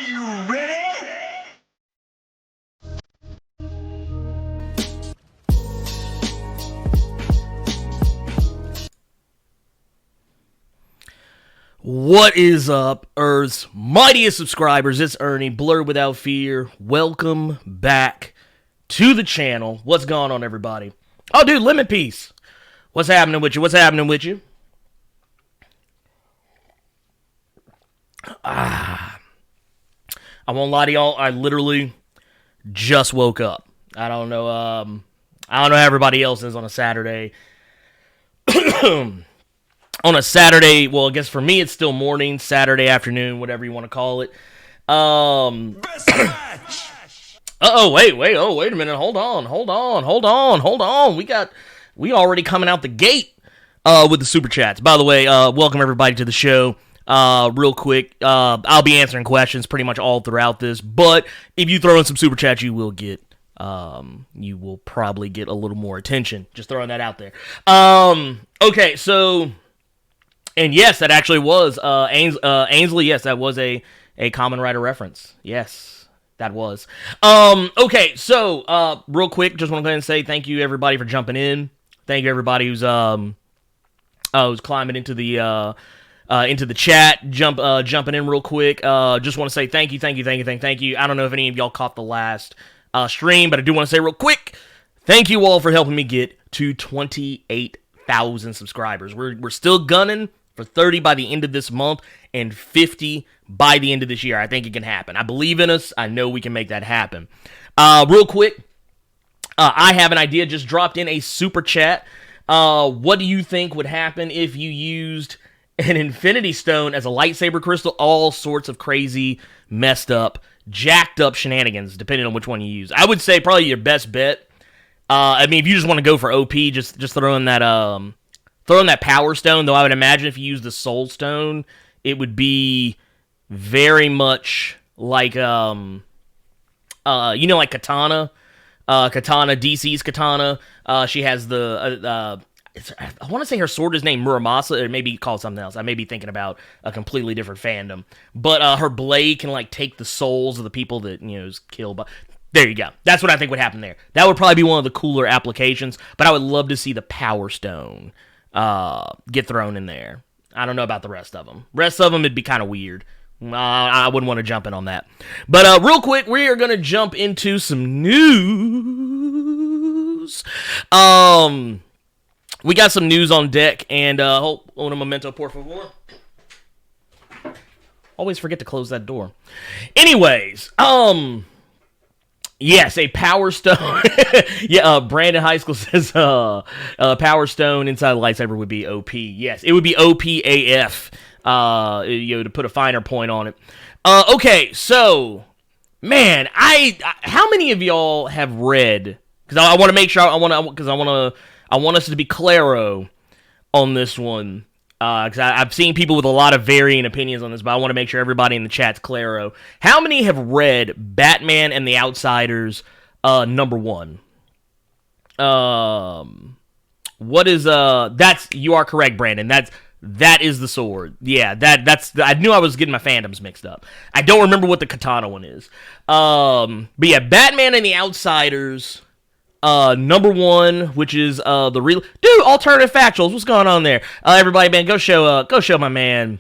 you ready? What is up, Earth's mightiest subscribers? It's Ernie, Blerd Without Fear. Welcome back to the channel. What's going on, everybody? Oh, dude, Lemon Piece. What's happening with you? What's happening with you? I won't lie to y'all. I literally just woke up. I don't know how everybody else is on a Saturday. On a Saturday, well, I guess for me it's still morning, Saturday afternoon, whatever you want to call it. Best match. Wait a minute, hold on. We already coming out the gate with the super chats. By the way, welcome everybody to the show. Real quick, I'll be answering questions pretty much all throughout this, but if you throw in some super chats, you will probably get a little more attention. Just throwing that out there. Okay, so. And yes, that actually was Ainsley. Yes, that was a Common Rider reference. Yes, that was. Okay, so real quick, just want to go ahead and say thank you everybody for jumping in. Thank you everybody who's climbing into the chat, jumping in real quick. Just want to say thank you. I don't know if any of y'all caught the last stream, but I do want to say real quick, thank you all for helping me get to 28,000 subscribers. We're still gunning for 30 by the end of this month and 50 by the end of this year. I think it can happen. I believe in us. I know we can make that happen. Real quick, I have an idea. Just dropped in a super chat. What do you think would happen if you used an Infinity Stone as a lightsaber crystal? All sorts of crazy, messed up, jacked up shenanigans, depending on which one you use. I would say probably your best bet. I mean, if you just want to go for OP, just throw in that Power Stone. Though I would imagine if you use the Soul Stone, it would be very much like like Katana. Katana, DC's Katana. She has I want to say her sword is named Muramasa. It may be called something else. I may be thinking about a completely different fandom. But her blade can like take the souls of the people that is killed by. There you go. That's what I think would happen there. That would probably be one of the cooler applications, but I would love to see the Power Stone get thrown in there. I don't know about the rest of them. Rest of them, it'd be kind of weird. I wouldn't want to jump in on that. But real quick, we are going to jump into some news. We got some news on deck, and hold on a momento, por favor. Always forget to close that door. Anyways, yes, a Power Stone. Yeah, Brandon High School says Power Stone inside the lightsaber would be OP. Yes, it would be OP AF, to put a finer point on it. Okay, so, man, how many of y'all have read, because I want to make sure, I want us to be claro on this one. Because I've seen people with a lot of varying opinions on this, but I want to make sure everybody in the chat's claro. How many have read Batman and the Outsiders #1? What is you are correct, Brandon. That is the sword. Yeah, that's I knew I was getting my fandoms mixed up. I don't remember what the Katana one is. But yeah, Batman and the Outsiders. #1, which is the real alternative factuals. What's going on there? Everybody, man, go show my man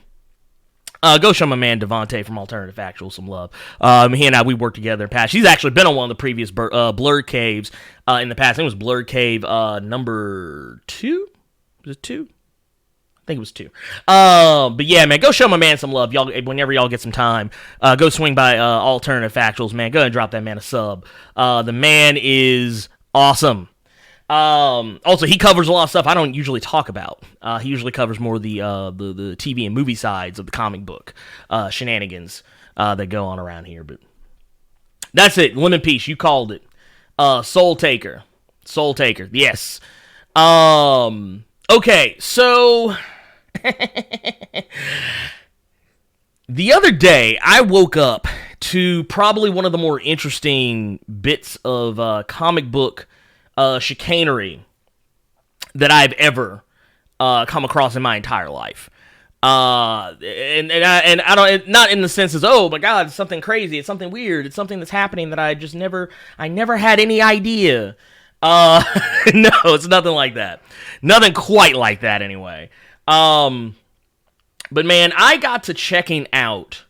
Devontae from Alternative Factuals some love. He and I, we worked together in the past. He's actually been on one of the previous Blerd caves in the past. I think it was Blerd cave number 2. Was it 2? I think it was 2. But yeah, man, go show my man some love. Y'all, whenever y'all get some time, go swing by Alternative Factuals, man. Go ahead and drop that man a sub. The man is awesome. Also, he covers a lot of stuff I don't usually talk about. He usually covers more the TV and movie sides of the comic book shenanigans that go on around here. But that's it. Lemon Piece, you called it. Soul Taker. Yes. Okay, so the other day I woke up to probably one of the more interesting bits of comic book chicanery that I've ever come across in my entire life. I don't, not in the sense as, oh my god, it's something crazy, it's something weird, it's something that's happening that I never had any idea. No, it's nothing like that. Nothing quite like that anyway. But man, I got to checking out,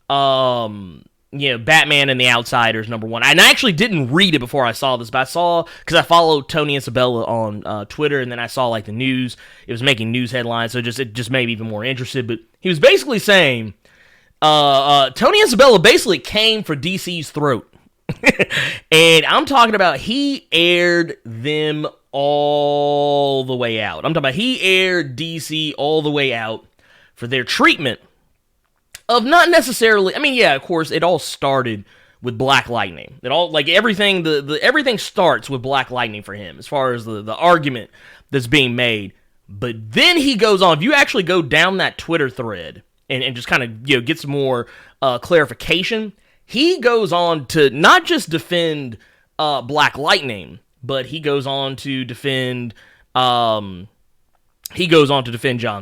Batman and the Outsiders #1. And I actually didn't read it before I saw this, but I saw, because I follow Tony Isabella on Twitter, and then I saw like the news. It was making news headlines, so it just made me even more interested. But he was basically saying, Tony Isabella basically came for DC's throat. And I'm talking about he aired them all the way out. I'm talking about he aired DC all the way out for their treatment of not necessarily, I mean, yeah, of course, it all started with Black Lightning. It all, like, everything, everything starts with Black Lightning for him, as far as the argument that's being made. But then he goes on, if you actually go down that Twitter thread and just kind of, get some more clarification, he goes on to not just defend Black Lightning, but he goes on to defend, Jon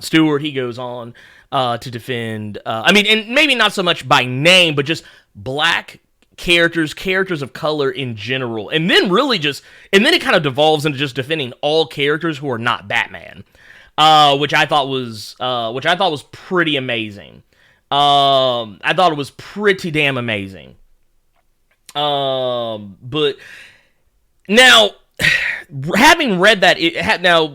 Stewart. He goes on to defend, and maybe not so much by name, but just black characters of color in general. And then it kind of devolves into just defending all characters who are not Batman, which I thought was pretty amazing. I thought it was pretty damn amazing. But now, having read that,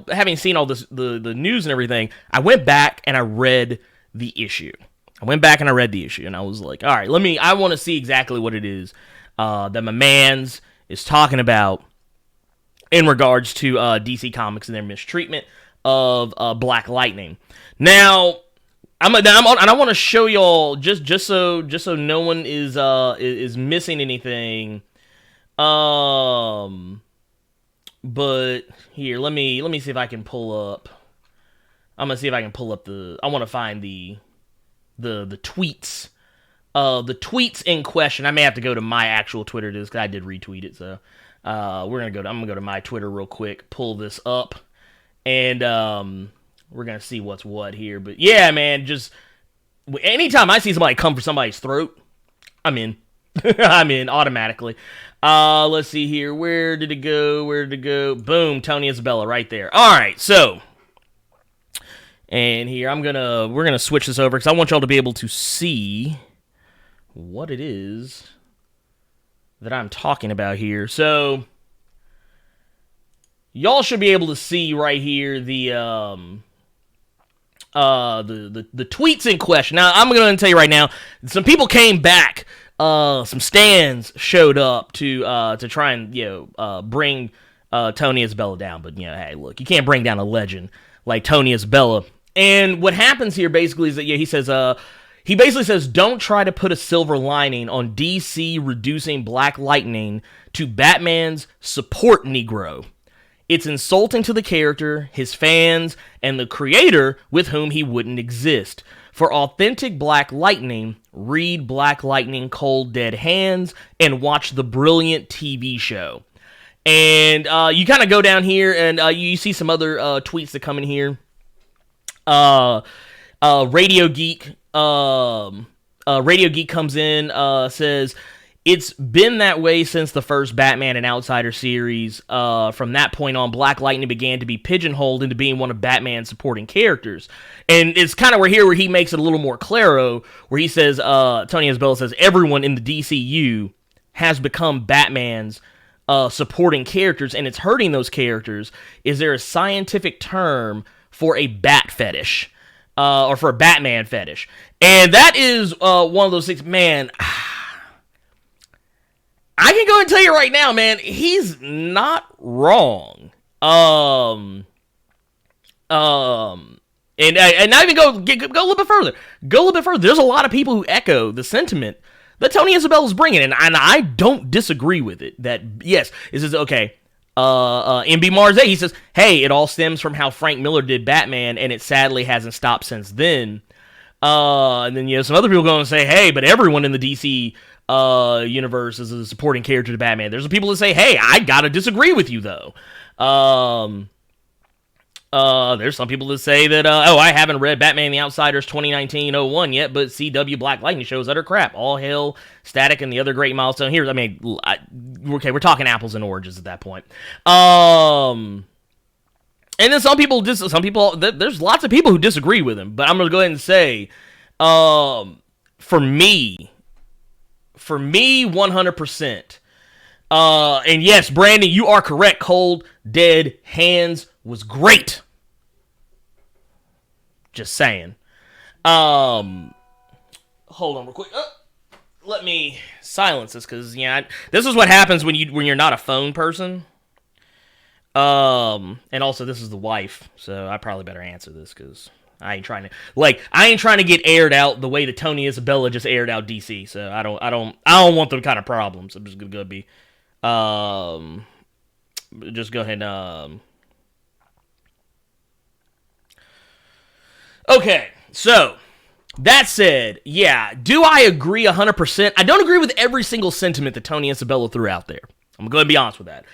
having seen all this, the news and everything, I went back and I read the issue. And I was like, all right, I want to see exactly what it is that my mans is talking about in regards to DC Comics and their mistreatment of Black Lightning. Now, I want to show y'all just so no one is missing anything. But here, let me see if I can pull up. I'm gonna see if I can pull up I want to find the tweets. The tweets in question. I may have to go to my actual Twitter because I did retweet it. So I'm gonna go to my Twitter real quick, pull this up, and we're gonna see what's what here. But yeah, man, just anytime I see somebody come for somebody's throat, I'm in. I'm in automatically. Let's see here. Where did it go? Boom, Tony Isabella right there. All right, so, and here we're gonna switch this over because I want y'all to be able to see what it is that I'm talking about here. So, y'all should be able to see right here the tweets in question. Now, I'm going to tell you right now, some people came back. Some stands showed up to try and bring Tony Isabella down, but hey, look, you can't bring down a legend like Tony Isabella. And what happens here basically is that he basically says, don't try to put a silver lining on DC reducing Black Lightning to Batman's support Negro. It's insulting to the character, his fans, and the creator with whom he wouldn't exist. For authentic Black Lightning, read Black Lightning Cold Dead Hands and watch the brilliant TV show. And you kind of go down here and you see some other tweets that come in here. Radio Geek comes in, says, it's been that way since the first Batman and Outsider series. From that point on, Black Lightning began to be pigeonholed into being one of Batman's supporting characters. And it's kind of where he makes it a little more claro, where he says, Tony Isabella says, everyone in the DCU has become Batman's supporting characters, and it's hurting those characters. Is there a scientific term for a bat fetish? Or for a Batman fetish? And that is one of those things, man. I can go and tell you right now, man, he's not wrong. And not even go a little bit further. Go a little bit further. There's a lot of people who echo the sentiment that Tony Isabella's bringing, and I don't disagree with it. That yes, this is okay. MB Marze, he says, hey, it all stems from how Frank Miller did Batman, and it sadly hasn't stopped since then. And then some other people go and say, hey, but everyone in the DC universe is a supporting character to Batman. There's some people that say, hey, I gotta disagree with you though. There's some people that say that, I haven't read Batman the Outsiders 2019-01 yet, but CW Black Lightning shows utter crap. All hail Static and the other great milestone here. I mean, okay, we're talking apples and oranges at that point. And then there's lots of people who disagree with him, but I'm going to go ahead and say, for me, 100%. And yes, Brandon, you are correct. Cold, Dead Hands was great. Just saying. Hold on real quick. Let me silence this, because this is what happens when you're not a phone person. And also this is the wife, so I probably better answer this, because I ain't trying to get aired out the way that Tony Isabella just aired out DC. So I don't want them kind of problems. I'm just gonna be just go ahead and okay, so that said, yeah, do I agree 100%? I don't agree with every single sentiment that Tony Isabella threw out there. I'm going to be honest with that.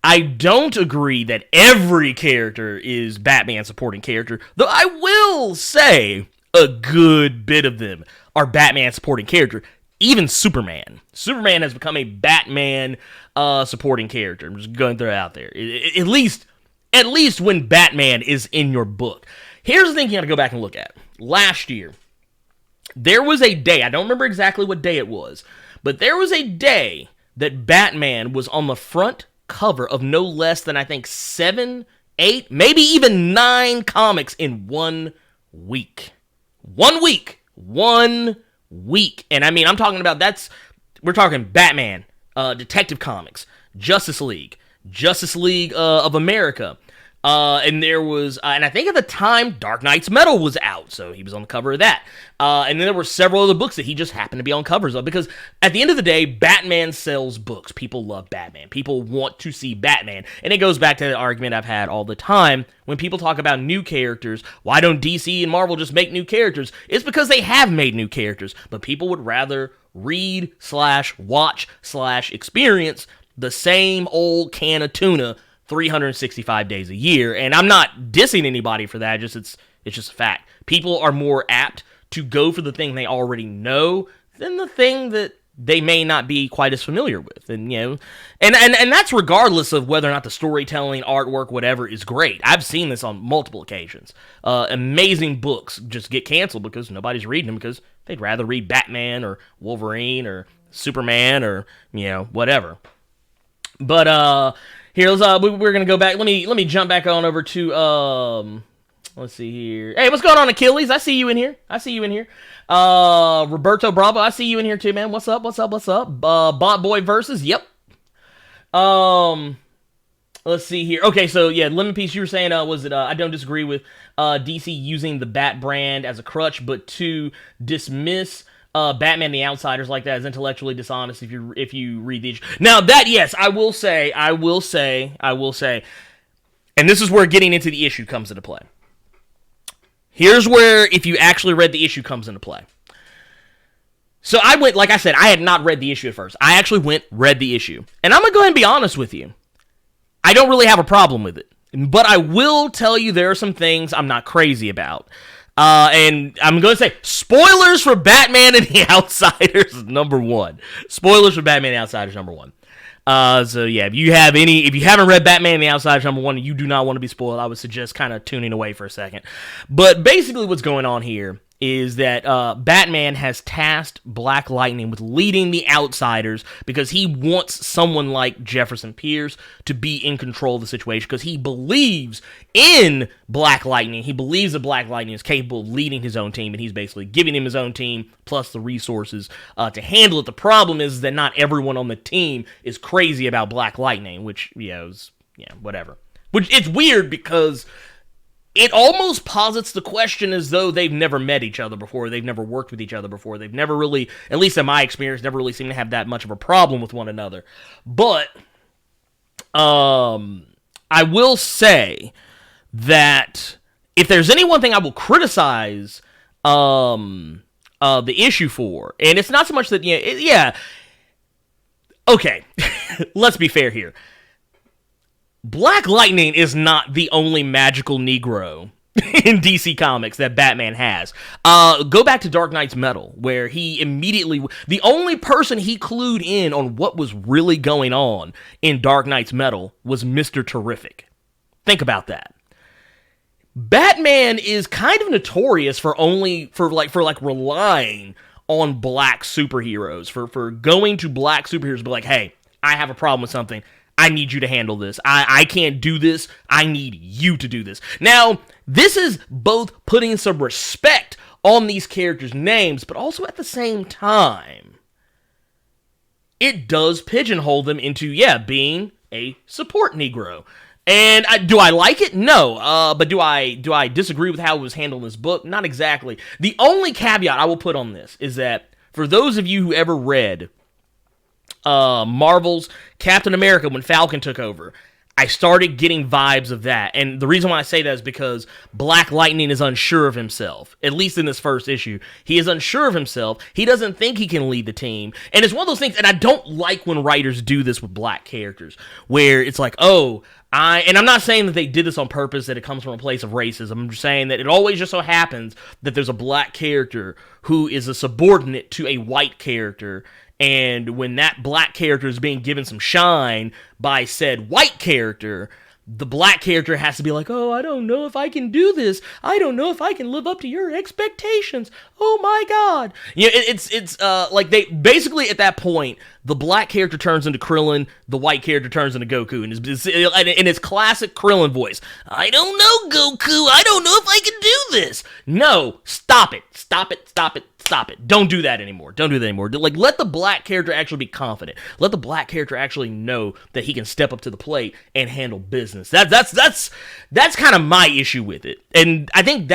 I don't agree that every character is Batman supporting character, though I will say a good bit of them are Batman supporting character. Even Superman. Superman has become a Batman supporting character. I'm just going to throw it out there. At least when Batman is in your book. Here's the thing you got to go back and look at. Last year, there was a day, I don't remember exactly what day it was, but there was a day that Batman was on the front cover of no less than, I think, 7, 8, maybe even 9 comics in 1 week. 1 week. 1 week. And I mean, we're talking Batman, Detective Comics, Justice League of America, and there was, and I think at the time, Dark Knight's Metal was out, so he was on the cover of that. And then there were several other books that he just happened to be on covers of, because at the end of the day, Batman sells books. People love Batman. People want to see Batman. And it goes back to the argument I've had all the time. When people talk about new characters, why don't DC and Marvel just make new characters? It's because they have made new characters, but people would rather read/watch/experience the same old can of tuna 365 days a year. And I'm not dissing anybody for that, it's just a fact. People are more apt to go for the thing they already know than the thing that they may not be quite as familiar with. And and that's regardless of whether or not the storytelling, artwork, whatever is great. I've seen this on multiple occasions. Amazing books just get canceled because nobody's reading them, because they'd rather read Batman or Wolverine or Superman or whatever. But here, we're gonna go back. Let me jump back on over to let's see here. Hey, what's going on, Achilles? I see you in here. Roberto Bravo, I see you in here too, man. What's up? Bot Boy versus. Yep. Let's see here. Okay, so yeah, Lemon Piece, you were saying, was it? I don't disagree with DC using the Bat brand as a crutch, but to dismiss Batman the Outsiders like that is intellectually dishonest if you read the issue. Now that, yes, I will say, and this is where getting into the issue comes into play. Here's where, if you actually read the issue, comes into play. So I went, like I said, I had not read the issue at first. I actually read the issue. And I'm going to go ahead and be honest with you. I don't really have a problem with it. But I will tell you there are some things I'm not crazy about. And I'm going to say, spoilers for Batman and the Outsiders, number 1. Spoilers for Batman and the Outsiders, number 1. So yeah, if you haven't read Batman and the Outsiders number 1, and you do not want to be spoiled, I would suggest kind of tuning away for a second. But basically what's going on here is that Batman has tasked Black Lightning with leading the Outsiders because he wants someone like Jefferson Pierce to be in control of the situation, because he believes in Black Lightning. He believes that Black Lightning is capable of leading his own team, and he's basically giving him his own team plus the resources to handle it. The problem is that not everyone on the team is crazy about Black Lightning, which, whatever. Which, it's weird because it almost posits the question as though they've never met each other before, they've never worked with each other before, they've never really, at least in my experience, never really seemed to have that much of a problem with one another. But I will say that if there's any one thing I will criticize the issue for, and it's not so much that, okay, let's be fair here. Black Lightning is not the only magical Negro in DC Comics that Batman has. Go back to Dark Knight's Metal, where he immediately, the only person he clued in on what was really going on in Dark Knight's Metal was Mr. Terrific. Think about that. Batman is kind of notorious for relying on black superheroes, for going to black superheroes and be like, hey, I have a problem with something. I need you to handle this. I can't do this. I need you to do this. Now, this is both putting some respect on these characters' names, but also at the same time, it does pigeonhole them into, being a support Negro. And do I like it? No. But do I disagree with how it was handled in this book? Not exactly. The only caveat I will put on this is that for those of you who ever read Marvel's Captain America when Falcon took over, I started getting vibes of that. And the reason why I say that is because Black Lightning is unsure of himself. At least in this first issue. He is unsure of himself. He doesn't think he can lead the team. And it's one of those things, and I don't like when writers do this with black characters, where it's like, and I'm not saying that they did this on purpose, that it comes from a place of racism. I'm just saying that it always just so happens that there's a black character who is a subordinate to a white character. And when that black character is being given some shine by said white character, the black character has to be like, I don't know if I can do this. I don't know if I can live up to your expectations. Oh my God. It's like they basically at that point, the black character turns into Krillin, the white character turns into Goku, and in his classic Krillin voice, I don't know, Goku. I don't know if I can do this. No, stop it. Stop it. Stop it. Stop it. Don't do that anymore. Like, let the black character actually be confident. Let the black character actually know that he can step up to the plate and handle business. That's kind of my issue with it. And I think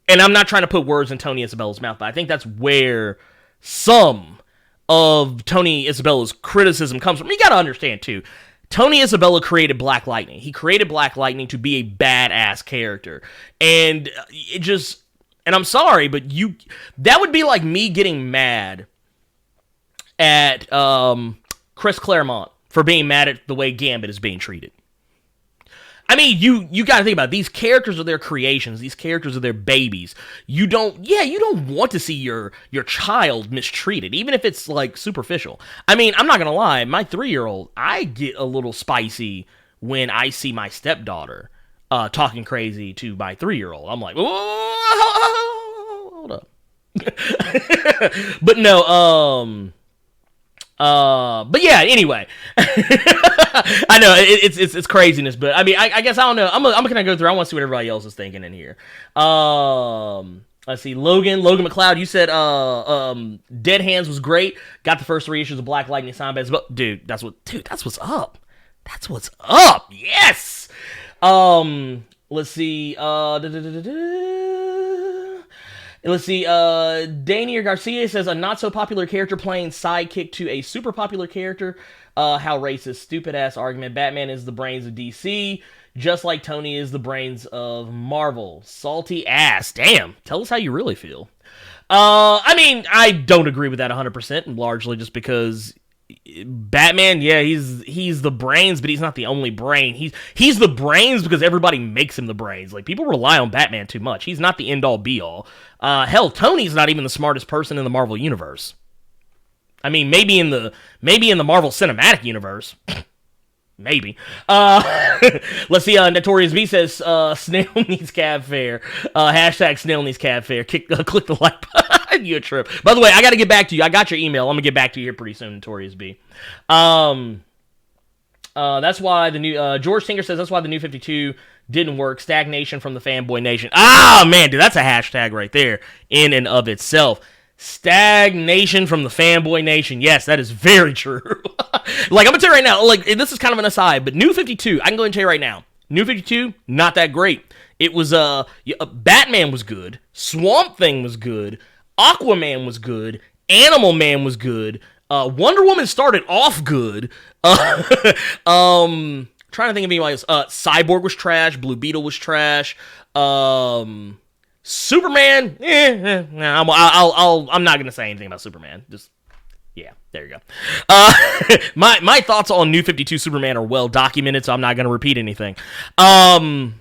and I'm not trying to put words in Tony Isabella's mouth, but I think that's where some of Tony Isabella's criticism comes from. You gotta understand, too, Tony Isabella created Black Lightning. He created Black Lightning to be a badass character. And it just... And I'm sorry, but that would be like me getting mad at Chris Claremont for being mad at the way Gambit is being treated. I mean, you got to think about it. These characters are their creations. These characters are their babies. You don't want to see your child mistreated, even if it's like superficial. I mean, I'm not gonna lie, my 3-year-old, I get a little spicy when I see my stepdaughter talking crazy to my 3-year-old. I'm like, hold up. But no, but yeah, anyway. I know, it's craziness, but I mean, I guess I don't know. I'm gonna go through, I want to see what everybody else is thinking in here. Let's see, Logan McLeod, you said, Dead Hands was great. Got the first 3 issues of Black Lightning signed by Isabella. Dude, that's what's up. That's what's up. Yes. Let's see, Daniel Garcia says, a not-so-popular character playing sidekick to a super-popular character. How racist, stupid-ass argument. Batman is the brains of DC, just like Tony is the brains of Marvel. Salty ass. Damn, tell us how you really feel. I mean, I don't agree with that 100%, largely just because... Batman, yeah, he's the brains, but he's not the only brain. He's the brains because everybody makes him the brains. Like, people rely on Batman too much. He's not the end-all, be-all. Hell, Tony's not even the smartest person in the Marvel Universe. I mean, maybe in the Marvel Cinematic Universe. Maybe. Let's see, Notorious B says, Snail needs cab fare. Hashtag Snail needs cab fare. Click the like button. You a trip. By the way, I gotta get back to you. I got your email. I'm gonna get back to you here pretty soon, Notorious B. That's why the new, George Tinker says, that's why the new 52 didn't work. Stagnation from the fanboy nation. Ah, man, dude, that's a hashtag right there in and of itself. Stagnation from the fanboy nation. Yes, that is very true. Like, I'm gonna tell you right now, like, this is kind of an aside, but New 52, I can go and tell you right now, New 52, not that great. It was, Batman was good, Swamp Thing was good, Aquaman was good, Animal Man was good, Wonder Woman started off good, trying to think of anybody else, Cyborg was trash, Blue Beetle was trash, Superman, I'm not gonna say anything about Superman, just, Yeah, there you go. My thoughts on New 52 Superman are well documented, so I'm not going to repeat anything. And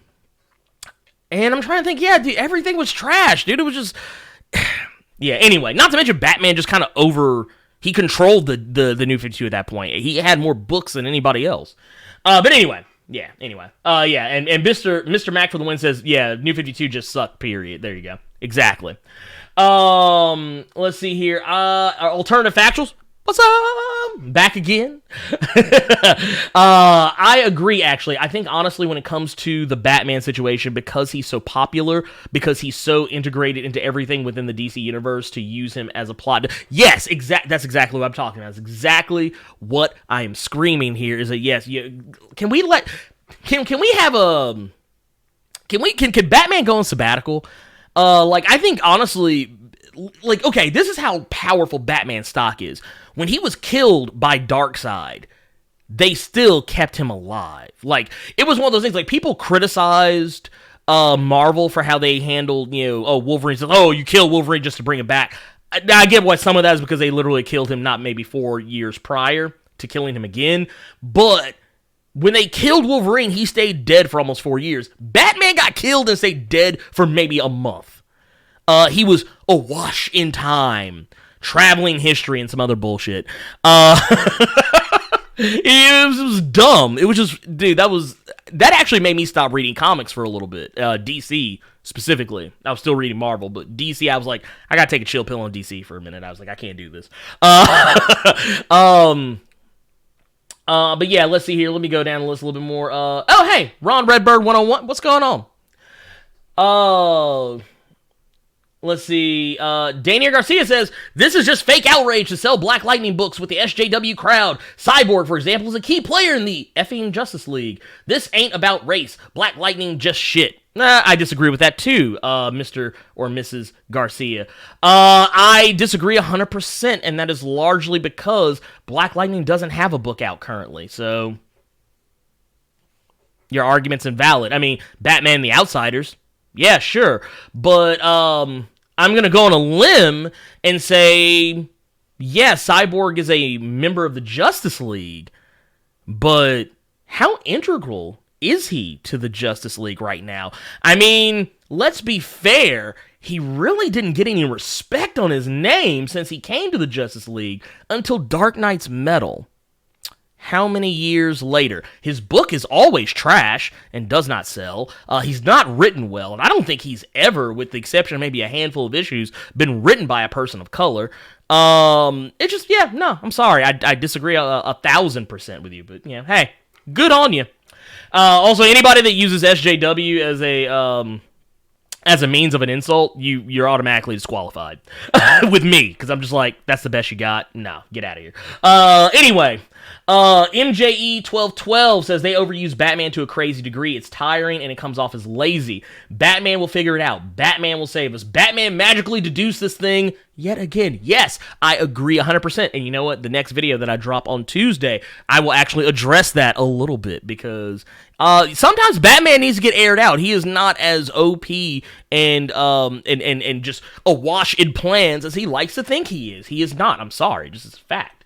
I'm trying to think, yeah, dude, everything was trash, dude. It was just... yeah, anyway, not to mention Batman just kind of he controlled the New 52 at that point. He had more books than anybody else. But anyway, yeah, and Mr. Mac for the win says, yeah, New 52 just sucked, period. There you go. Exactly. Let's see here. Alternative Factuals. What's up? Back again. I agree, actually. I think, honestly, when it comes to the Batman situation, because he's so popular, because he's so integrated into everything within the DC universe, to use him as a plot... Yes, that's exactly what I'm talking about. That's exactly what I am screaming here, is that, yes, can we have a... Can Batman go on sabbatical? I think, honestly... okay, this is how powerful Batman stock is. When he was killed by Darkseid, they still kept him alive. It was one of those things, people criticized Marvel for how they handled, Wolverine. You kill Wolverine just to bring him back. I get why some of that is because they literally killed him not maybe 4 years prior to killing him again. But when they killed Wolverine, he stayed dead for almost 4 years. Batman got killed and stayed dead for maybe a month. He was awash in time, traveling history, and some other bullshit. It was dumb. It was just, dude, that actually made me stop reading comics for a little bit. DC, specifically. I was still reading Marvel, but DC, I was like, I gotta take a chill pill on DC for a minute. I was like, I can't do this. But yeah, let's see here. Let me go down the list a little bit more. Oh, hey, Ron Redbird 101. What's going on? Let's see. Daniel Garcia says, this is just fake outrage to sell Black Lightning books with the SJW crowd. Cyborg, for example, is a key player in the effing Justice League. This ain't about race. Black Lightning just shit. I disagree with that too, Mr. or Mrs. Garcia. I disagree 100%, and that is largely because Black Lightning doesn't have a book out currently, so your argument's invalid. I mean, Batman and the Outsiders, yeah, sure, but I'm going to go on a limb and say, yeah, Cyborg is a member of the Justice League, but how integral is he to the Justice League right now? I mean, let's be fair, he really didn't get any respect on his name since he came to the Justice League until Dark Knight's Metal. How many years later? His book is always trash and does not sell. He's not written well, and I don't think he's ever, with the exception of maybe a handful of issues, been written by a person of color. It's just, yeah, no, I'm sorry. I disagree 1,000% with you, but, yeah, hey, good on you. Also, anybody that uses SJW as a means of an insult, you're automatically disqualified with me, because I'm just like, that's the best you got. No, get out of here. Anyway, MJE1212 says they overuse Batman to a crazy degree. It's tiring and it comes off as lazy. Batman will figure it out. Batman will save us. Batman magically deduced this thing yet again. Yes, I agree 100%. And you know what? The next video that I drop on Tuesday, I will actually address that a little bit, because sometimes Batman needs to get aired out. He is not as OP and just awash in plans as he likes to think he is. He is not. I'm sorry. Just as a fact.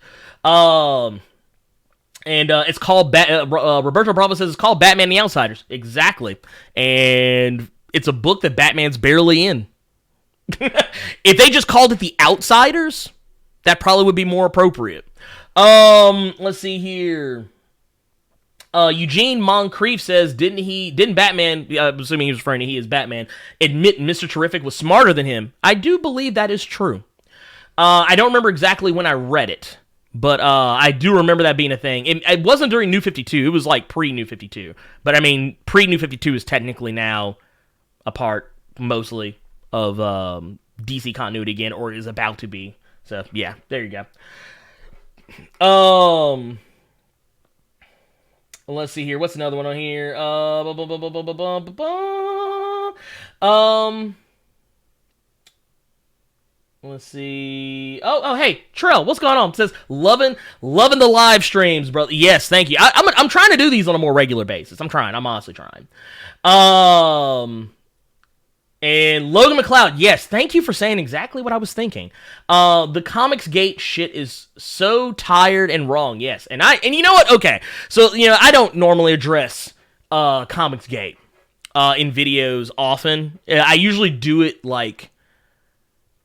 And it's called Roberto Bravo says it's called Batman and the Outsiders. Exactly. And it's a book that Batman's barely in. If they just called it The Outsiders, that probably would be more appropriate. Let's see here. Eugene Moncrief says, didn't Batman, I'm assuming he was referring to he as Batman, admit Mr. Terrific was smarter than him? I do believe that is true. I don't remember exactly when I read it, but I do remember that being a thing. It wasn't during New 52, it was like pre-New 52. But I mean, pre-New 52 is technically now a part, mostly, of DC continuity again, or is about to be. So, yeah, there you go. Let's see here. What's another one on here? Let's see. Oh, hey, Trell, what's going on? It says loving the live streams, brother. Yes, thank you. I'm trying to do these on a more regular basis. I'm honestly trying. And Logan McLeod, yes, thank you for saying exactly what I was thinking. The Comics Gate shit is so tired and wrong, yes. And you know what? Okay, so, I don't normally address Comics Gate in videos often. I usually do it, like,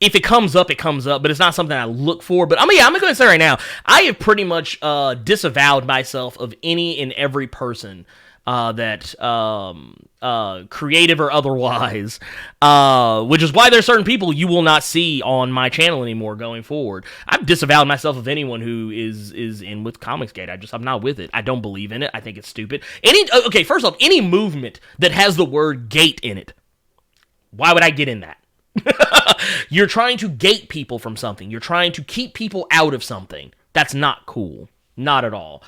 if it comes up, it comes up, but it's not something I look for. But I'm going to go and say right now, I have pretty much disavowed myself of any and every person that creative or otherwise, which is why there's certain people you will not see on my channel anymore going forward. I've disavowed myself of anyone who is in with Comicsgate. I'm not with it. I don't believe in it. I think it's stupid. Okay, first off, any movement that has the word gate in it, why would I get in that? You're trying to gate people from something. You're trying to keep people out of something. That's not cool. Not at all.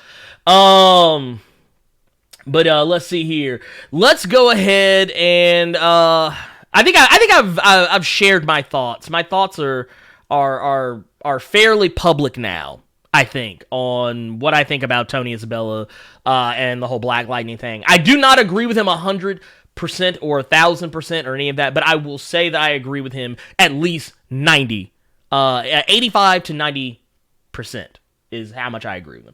But let's see here. Let's go ahead and I think I've shared my thoughts. My thoughts are fairly public now, I think, on what I think about Tony Isabella and the whole Black Lightning thing. I do not agree with him 100% or 1,000% or any of that, but I will say that I agree with him at least 85 to 90%. Is how much I agree with him.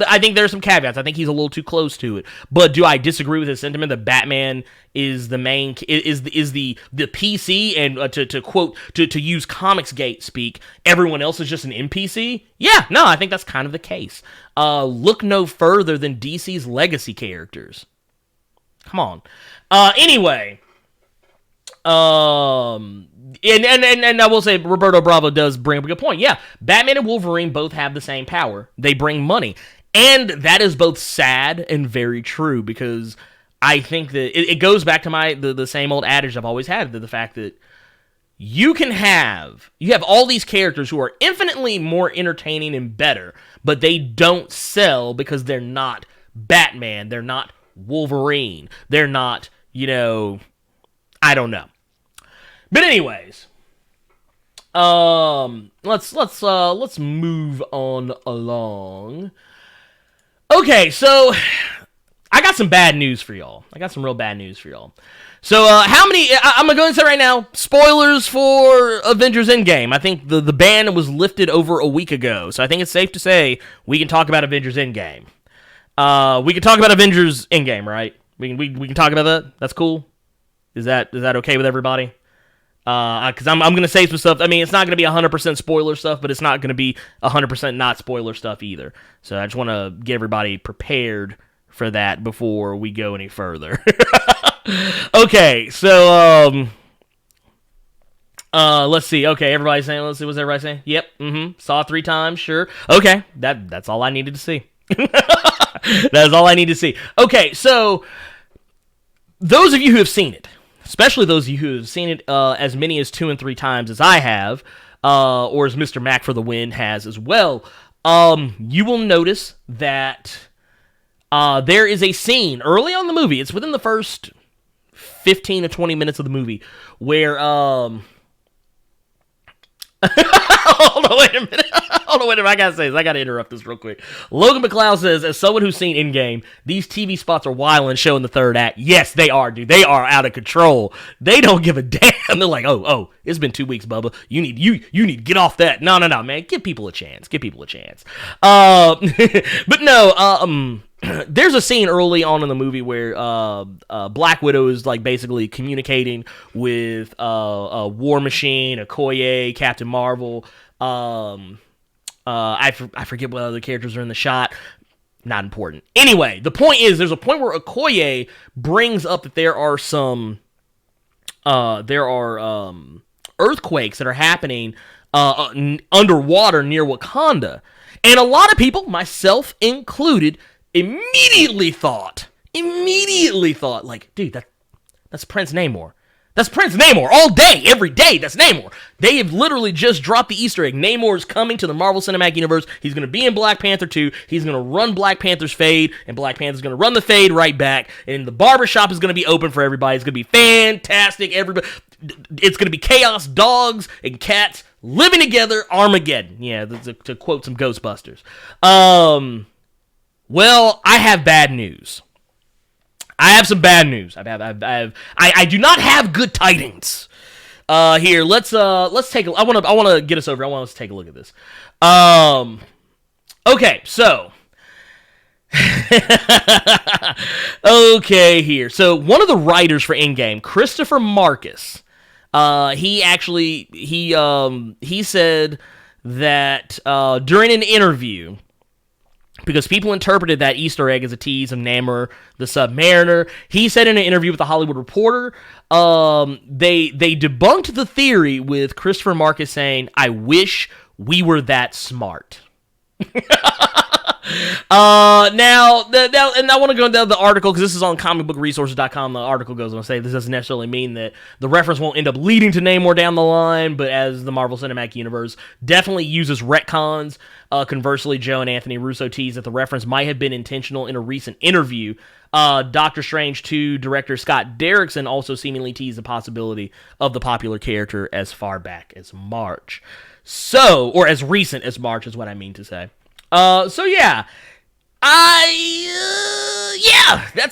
I think there's some caveats. I think he's a little too close to it. But do I disagree with his sentiment that Batman is the main is the PC and to use Comicsgate speak, everyone else is just an NPC? Yeah, no, I think that's kind of the case. Look no further than DC's legacy characters. Come on. Anyway, and I will say, Roberto Bravo does bring up a good point. Yeah, Batman and Wolverine both have the same power. They bring money. And that is both sad and very true, because I think that it goes back to the same old adage I've always had, the fact that you have all these characters who are infinitely more entertaining and better, but they don't sell because they're not Batman, they're not Wolverine, they're not, I don't know. But anyways, let's move on along. Okay, so I got some bad news for y'all. I got some real bad news for y'all. So I'm gonna go and say right now, spoilers for Avengers Endgame. I think the ban was lifted over a week ago, so I think it's safe to say we can talk about Avengers Endgame. We can talk about Avengers Endgame, right? We can talk about that. That's cool. Is that okay with everybody? Because I'm going to say some stuff. I mean, it's not going to be 100% spoiler stuff, but it's not going to be 100% not spoiler stuff either. So I just want to get everybody prepared for that before we go any further. Okay, so let's see. Okay, everybody's saying. Let's see. What's everybody saying? Yep. Saw 3 times. Sure. Okay, that's all I needed to see. That's all I need to see. Okay, so those of you who have seen it, especially those of you who have seen it as many as 2 and 3 times as I have, or as Mr. Mac for the win has as well, you will notice that there is a scene early on in the movie. It's within the first 15 to 20 minutes of the movie where hold on, wait a minute. I gotta say this. I gotta interrupt this real quick. Logan McLeod says, as someone who's seen Endgame, these TV spots are wild and showing the third act. Yes, they are, dude. They are out of control. They don't give a damn. They're like, oh, it's been 2 weeks, Bubba. You need to get off that. No, man. Give people a chance. But no, there's a scene early on in the movie where Black Widow is like basically communicating with War Machine, Okoye, Captain Marvel. I forget what other characters are in the shot. Not important. Anyway, the point is, there's a point where Okoye brings up that there are earthquakes that are happening underwater near Wakanda, and a lot of people, myself included, immediately thought, like, dude, that's Prince Namor. That's Prince Namor all day, every day. That's Namor. They have literally just dropped the Easter egg. Namor is coming to the Marvel Cinematic Universe. He's going to be in Black Panther 2. He's going to run Black Panther's fade, and Black Panther's going to run the fade right back. And the barbershop is going to be open for everybody. It's going to be fantastic. Everybody, it's going to be chaos, dogs and cats living together, Armageddon. Yeah, to quote some Ghostbusters. Well, I have bad news. have some bad news. I do not have good tidings. Here, let's take. I want to get us over. I want us to take a look at this. Okay, so. Okay, here. So one of the writers for Endgame, Christopher Marcus, he said that during an interview, because people interpreted that Easter egg as a tease of Namor the Submariner, he said in an interview with the Hollywood Reporter, they debunked the theory with Christopher Marcus saying, "I wish we were that smart." Now, and I want to go into the article, because this is on comicbookresources.com. The article goes on to say this doesn't necessarily mean that the reference won't end up leading to Namor down the line, but as the Marvel Cinematic Universe definitely uses retcons. Conversely, Joe and Anthony Russo teased that the reference might have been intentional in a recent interview. Doctor Strange 2 director Scott Derrickson also seemingly teased the possibility of the popular character as far back as March. So, or as recent as March is what I mean to say. So yeah, that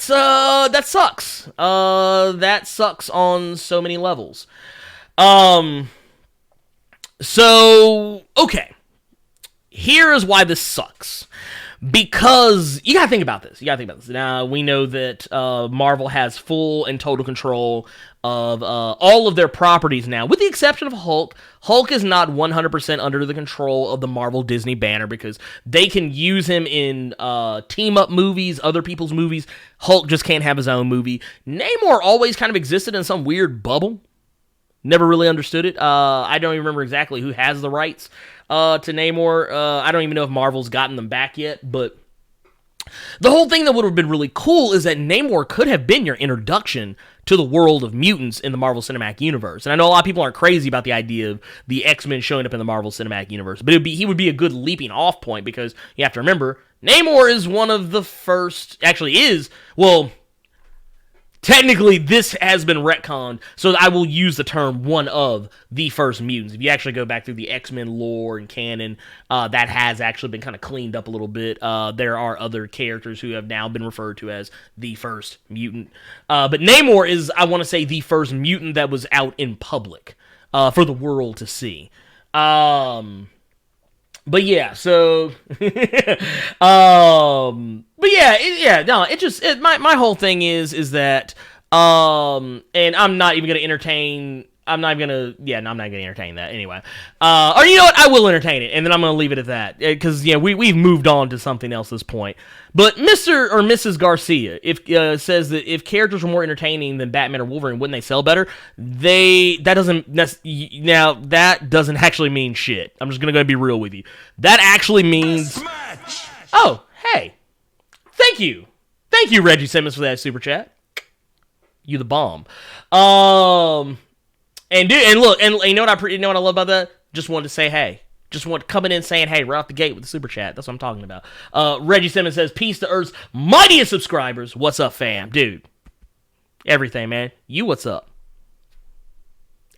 sucks. That sucks on so many levels. So, okay. Here is why this sucks. Because you gotta think about this. Now, we know that Marvel has full and total control of all of their properties now, with the exception of Hulk. Hulk is not 100% under the control of the Marvel Disney banner, because they can use him in team-up movies, other people's movies. Hulk just can't have his own movie. Namor always kind of existed in some weird bubble. Never really understood it. I don't even remember exactly who has the rights to Namor. I don't even know if Marvel's gotten them back yet, but the whole thing that would have been really cool is that Namor could have been your introduction to the world of mutants in the Marvel Cinematic Universe. And I know a lot of people aren't crazy about the idea of the X-Men showing up in the Marvel Cinematic Universe, but he would be a good leaping off point, because you have to remember, Namor is one of the first, technically, this has been retconned, so I will use the term one of the first mutants. If you actually go back through the X-Men lore and canon, that has actually been kind of cleaned up a little bit. There are other characters who have now been referred to as the first mutant. But Namor is, I want to say, the first mutant that was out in public for the world to see. But yeah, so, my whole thing is that, and I'm not even gonna entertain that anyway. Or you know what? I will entertain it, and then I'm gonna leave it at that, because we've moved on to something else at this point. But Mr. or Mrs. Garcia says that if characters were more entertaining than Batman or Wolverine, wouldn't they sell better? That doesn't actually mean shit. I'm just gonna be real with you. That actually means. Oh, hey, thank you, Reggie Simmons, for that super chat. You the bomb. And look, and you know what I love about that? Just wanted to say hey. Just coming in saying hey right off the gate with the super chat. That's what I'm talking about. Reggie Simmons says, "Peace to Earth's mightiest subscribers. What's up, fam, dude? Everything, man. You what's up?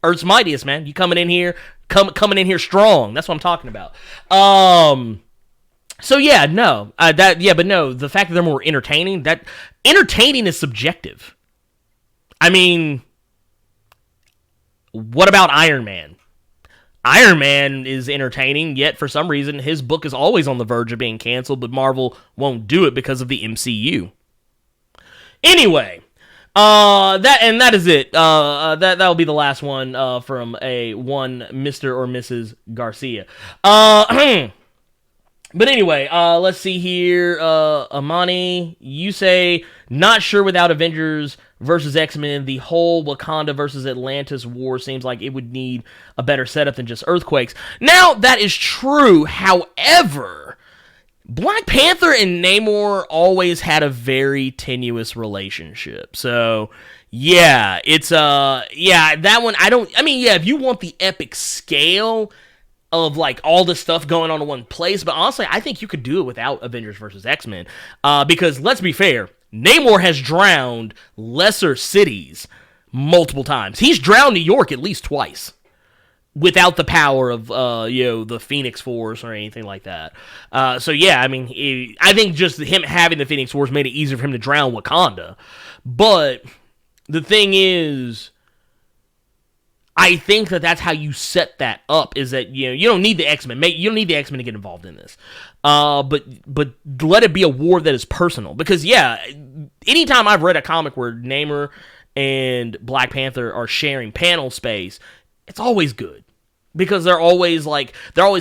Earth's mightiest, man. You coming in here strong. That's what I'm talking about. So yeah, no, but no. The fact that they're more entertaining. That entertaining is subjective. I mean, what about Iron Man? Iron Man is entertaining, yet for some reason his book is always on the verge of being canceled, but Marvel won't do it because of the MCU. Anyway, that is it. That'll be the last one from one Mr. or Mrs. Garcia. But anyway, let's see here. Amani, you say, not sure without Avengers versus X-Men, the whole Wakanda versus Atlantis war seems like it would need a better setup than just earthquakes. Now, that is true. However, Black Panther and Namor always had a very tenuous relationship. So, yeah, it's, that one, if you want the epic scale of like all this stuff going on in one place, but honestly, I think you could do it without Avengers versus X-Men, because let's be fair, Namor has drowned lesser cities multiple times. He's drowned New York at least twice. without the power of the Phoenix Force or anything like that. So yeah, I mean, I think just him having the Phoenix Force made it easier for him to drown Wakanda. But the thing is, I think that's how you set that up. Is that you don't need the X-Men. You don't need the X-Men to get involved in this. But let it be a war that is personal. Because yeah, anytime I've read a comic where Namor and Black Panther are sharing panel space, it's always good. Because they're always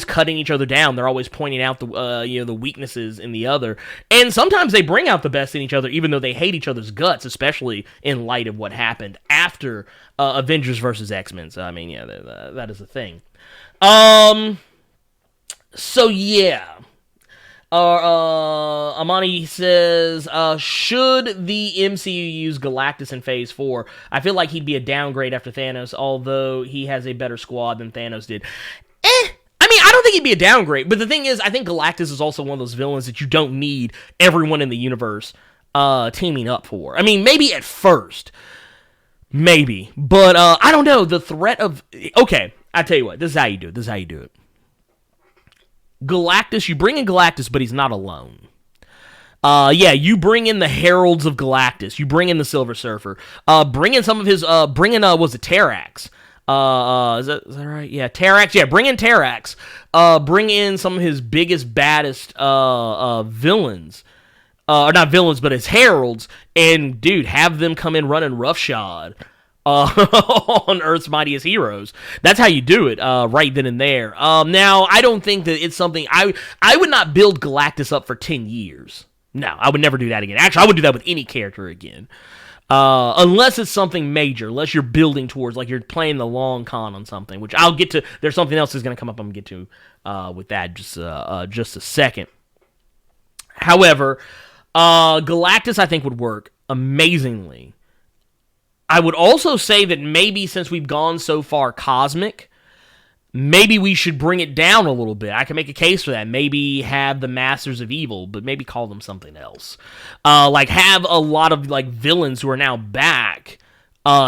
cutting each other down. They're always pointing out the weaknesses in the other, and sometimes they bring out the best in each other, even though they hate each other's guts. Especially in light of what happened after Avengers versus X-Men. So I mean, yeah, that is a thing. So yeah. Amani says, should the MCU use Galactus in Phase 4? I feel like he'd be a downgrade after Thanos, although he has a better squad than Thanos did. I mean, I don't think he'd be a downgrade, but the thing is, I think Galactus is also one of those villains that you don't need everyone in the universe teaming up for. I mean, maybe at first. Maybe. But, I don't know, the threat of... Okay, I tell you what, this is how you do it. Galactus, you bring in Galactus, but he's not alone. Yeah, you bring in the Heralds of Galactus. You bring in the Silver Surfer. Bring in some of his, was it Terrax? Is that right? Yeah, Terrax. Yeah, bring in Terrax. Bring in some of his biggest, baddest, villains. Or not villains, but his Heralds. And, dude, have them come in running roughshod. On Earth's Mightiest Heroes. That's how you do it, right then and there. Now, I don't think that it's something... I would not build Galactus up for 10 years. No, I would never do that again. Actually, I would do that with any character again. Unless it's something major. Unless you're building towards, like, you're playing the long con on something, which I'll get to... There's something else that's going to come up I'm going to get to with that just a second. However, Galactus, I think, would work amazingly. I would also say that maybe since we've gone so far cosmic, maybe we should bring it down a little bit. I can make a case for that. Maybe have the Masters of Evil, but maybe call them something else. Like have a lot of like villains who are now back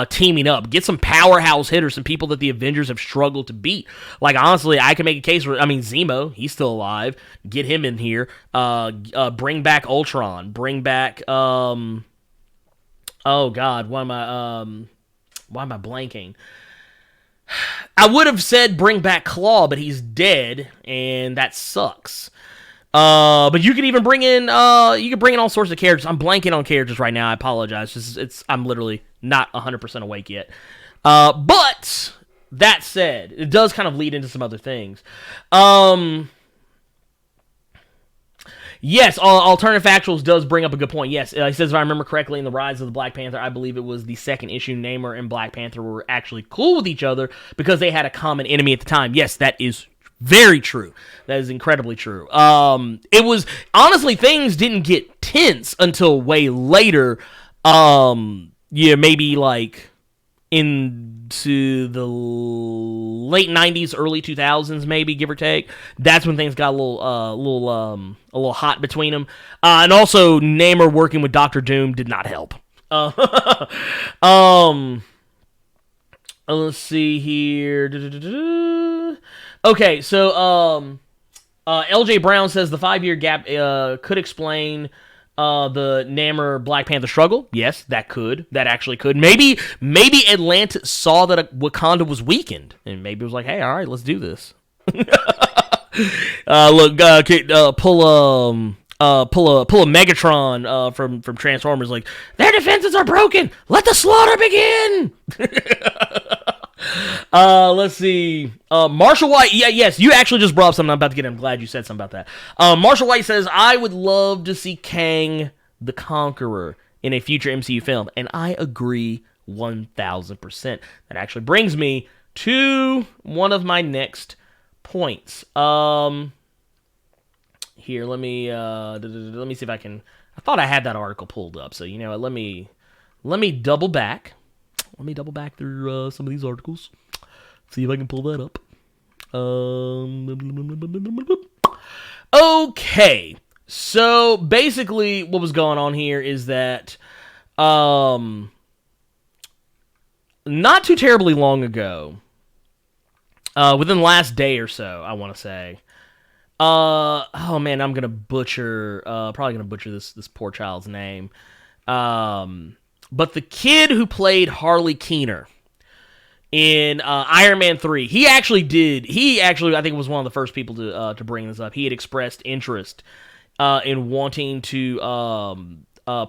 teaming up. Get some powerhouse hitters, some people that the Avengers have struggled to beat. Like honestly, I can make a case for, I mean, Zemo, he's still alive. Get him in here. Bring back Ultron. Bring back oh God, why am I blanking? I would have said bring back Claw, but he's dead, and that sucks. But you could even bring in all sorts of characters. I'm blanking on characters right now. I apologize. I'm literally not 100% awake yet. But that said, it does kind of lead into some other things. Yes, Alternative Factuals does bring up a good point. Yes, he says, if I remember correctly, in The Rise of the Black Panther, I believe it was the second issue, Namor and Black Panther were actually cool with each other because they had a common enemy at the time. Yes, that is very true. That is incredibly true. It was, honestly, things didn't get tense until way later. Maybe like into the late 90s, early 2000s, maybe, give or take. That's when things got a little hot between them. And also, Namor working with Doctor Doom did not help. Let's see here. Okay, so LJ Brown says the 5-year gap could explain the Namor Black Panther struggle. Yes, that actually could. Maybe Atlantis saw that Wakanda was weakened, and maybe it was like, hey, all right, let's do this. Look, pull a Megatron from Transformers. Like, their defenses are broken. Let the slaughter begin. Let's see. Marshall White. Yeah, yes, you actually just brought up something I'm about to get in. I'm glad you said something about that. Marshall White says, I would love to see Kang the Conqueror in a future MCU film, and I agree 1,000%. That actually brings me to one of my next points. Here, let me see if I can. I thought I had that article pulled up, so you know what? Let me double back. Let me double back through some of these articles. See if I can pull that up. Okay. So, basically, what was going on here is that not too terribly long ago, within the last day or so, I want to say. Oh man, I'm gonna butcher. Probably gonna butcher this poor child's name. But the kid who played Harley Keener in Iron Man 3, he actually, I think, was one of the first people to bring this up. He had expressed interest in wanting to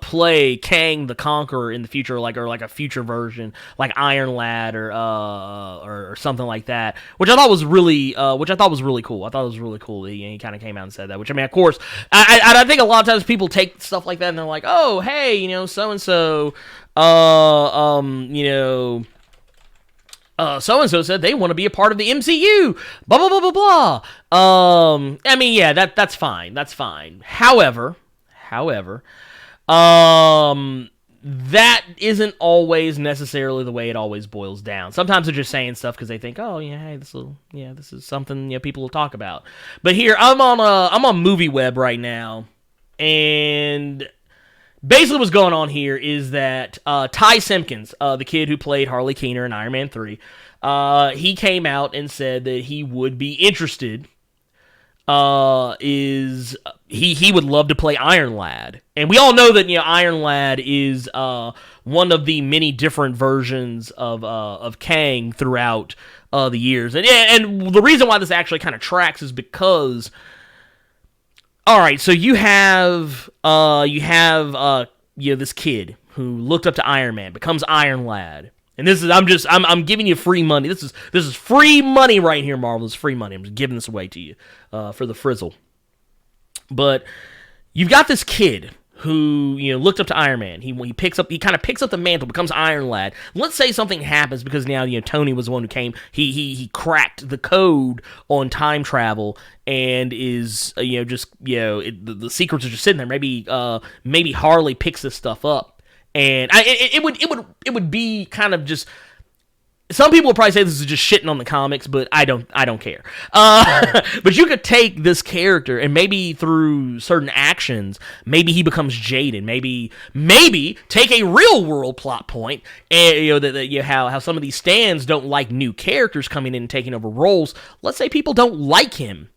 play Kang the Conqueror in the future, like a future version, like Iron Lad or something like that, which I thought was really cool. I thought it was really cool that he kind of came out and said that. Which, I mean, of course, I think a lot of times people take stuff like that and they're like, oh, hey, so and so, so-and-so said they want to be a part of the MCU, blah, blah, blah, blah, blah. I mean, yeah, that's fine. That's fine. However, that isn't always necessarily the way it always boils down. Sometimes they're just saying stuff because they think, oh, yeah, hey, this is something people will talk about. But here, I'm on Movie Web right now, and basically what's going on here is that Ty Simpkins, the kid who played Harley Keener in Iron Man 3, he came out and said that he would be interested. He would love to play Iron Lad, and we all know that Iron Lad is one of the many different versions of Kang throughout the years, and the reason why this actually kind of tracks is because, all right, so you have this kid who looked up to Iron Man, becomes Iron Lad. And this is I'm giving you free money. This is free money right here, Marvel. It's free money. I'm just giving this away to you for the frizzle. But you've got this kid who looked up to Iron Man. He kind of picks up the mantle, becomes Iron Lad. Let's say something happens because now Tony was the one who came. He cracked the code on time travel and is the secrets are just sitting there. Maybe Harley picks this stuff up. And it would be kind of just. Some people would probably say this is just shitting on the comics, but I don't care. But you could take this character and maybe through certain actions, maybe he becomes jaded. Maybe take a real world plot point, and how some of these stands don't like new characters coming in and taking over roles. Let's say people don't like him,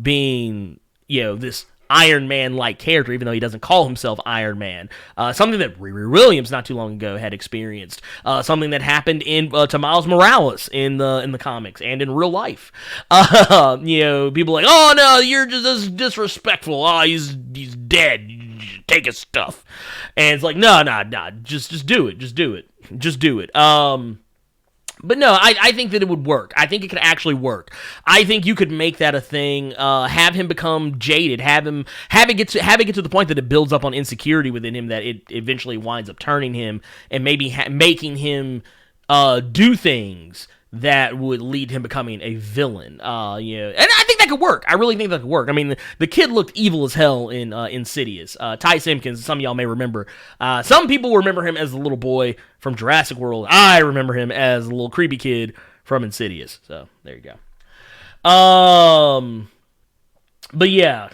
being this Iron Man-like character, even though he doesn't call himself Iron Man. Something that Riri Williams not too long ago had experienced. Something that happened to Miles Morales in the comics and in real life. People like, oh no, you're just disrespectful. Oh, he's dead. Take his stuff. And it's like, no, just do it. Just do it. But no, I think that it would work. I think it could actually work. I think you could make that a thing. Have him become jaded. Have it get to the point that it builds up on insecurity within him that it eventually winds up turning him and maybe making him do things that would lead him becoming a villain. And I think that could work. I really think that could work. I mean, the kid looked evil as hell in Insidious. Ty Simpkins, some of y'all may remember. Some people remember him as the little boy from Jurassic World. I remember him as the little creepy kid from Insidious. So, there you go. But yeah.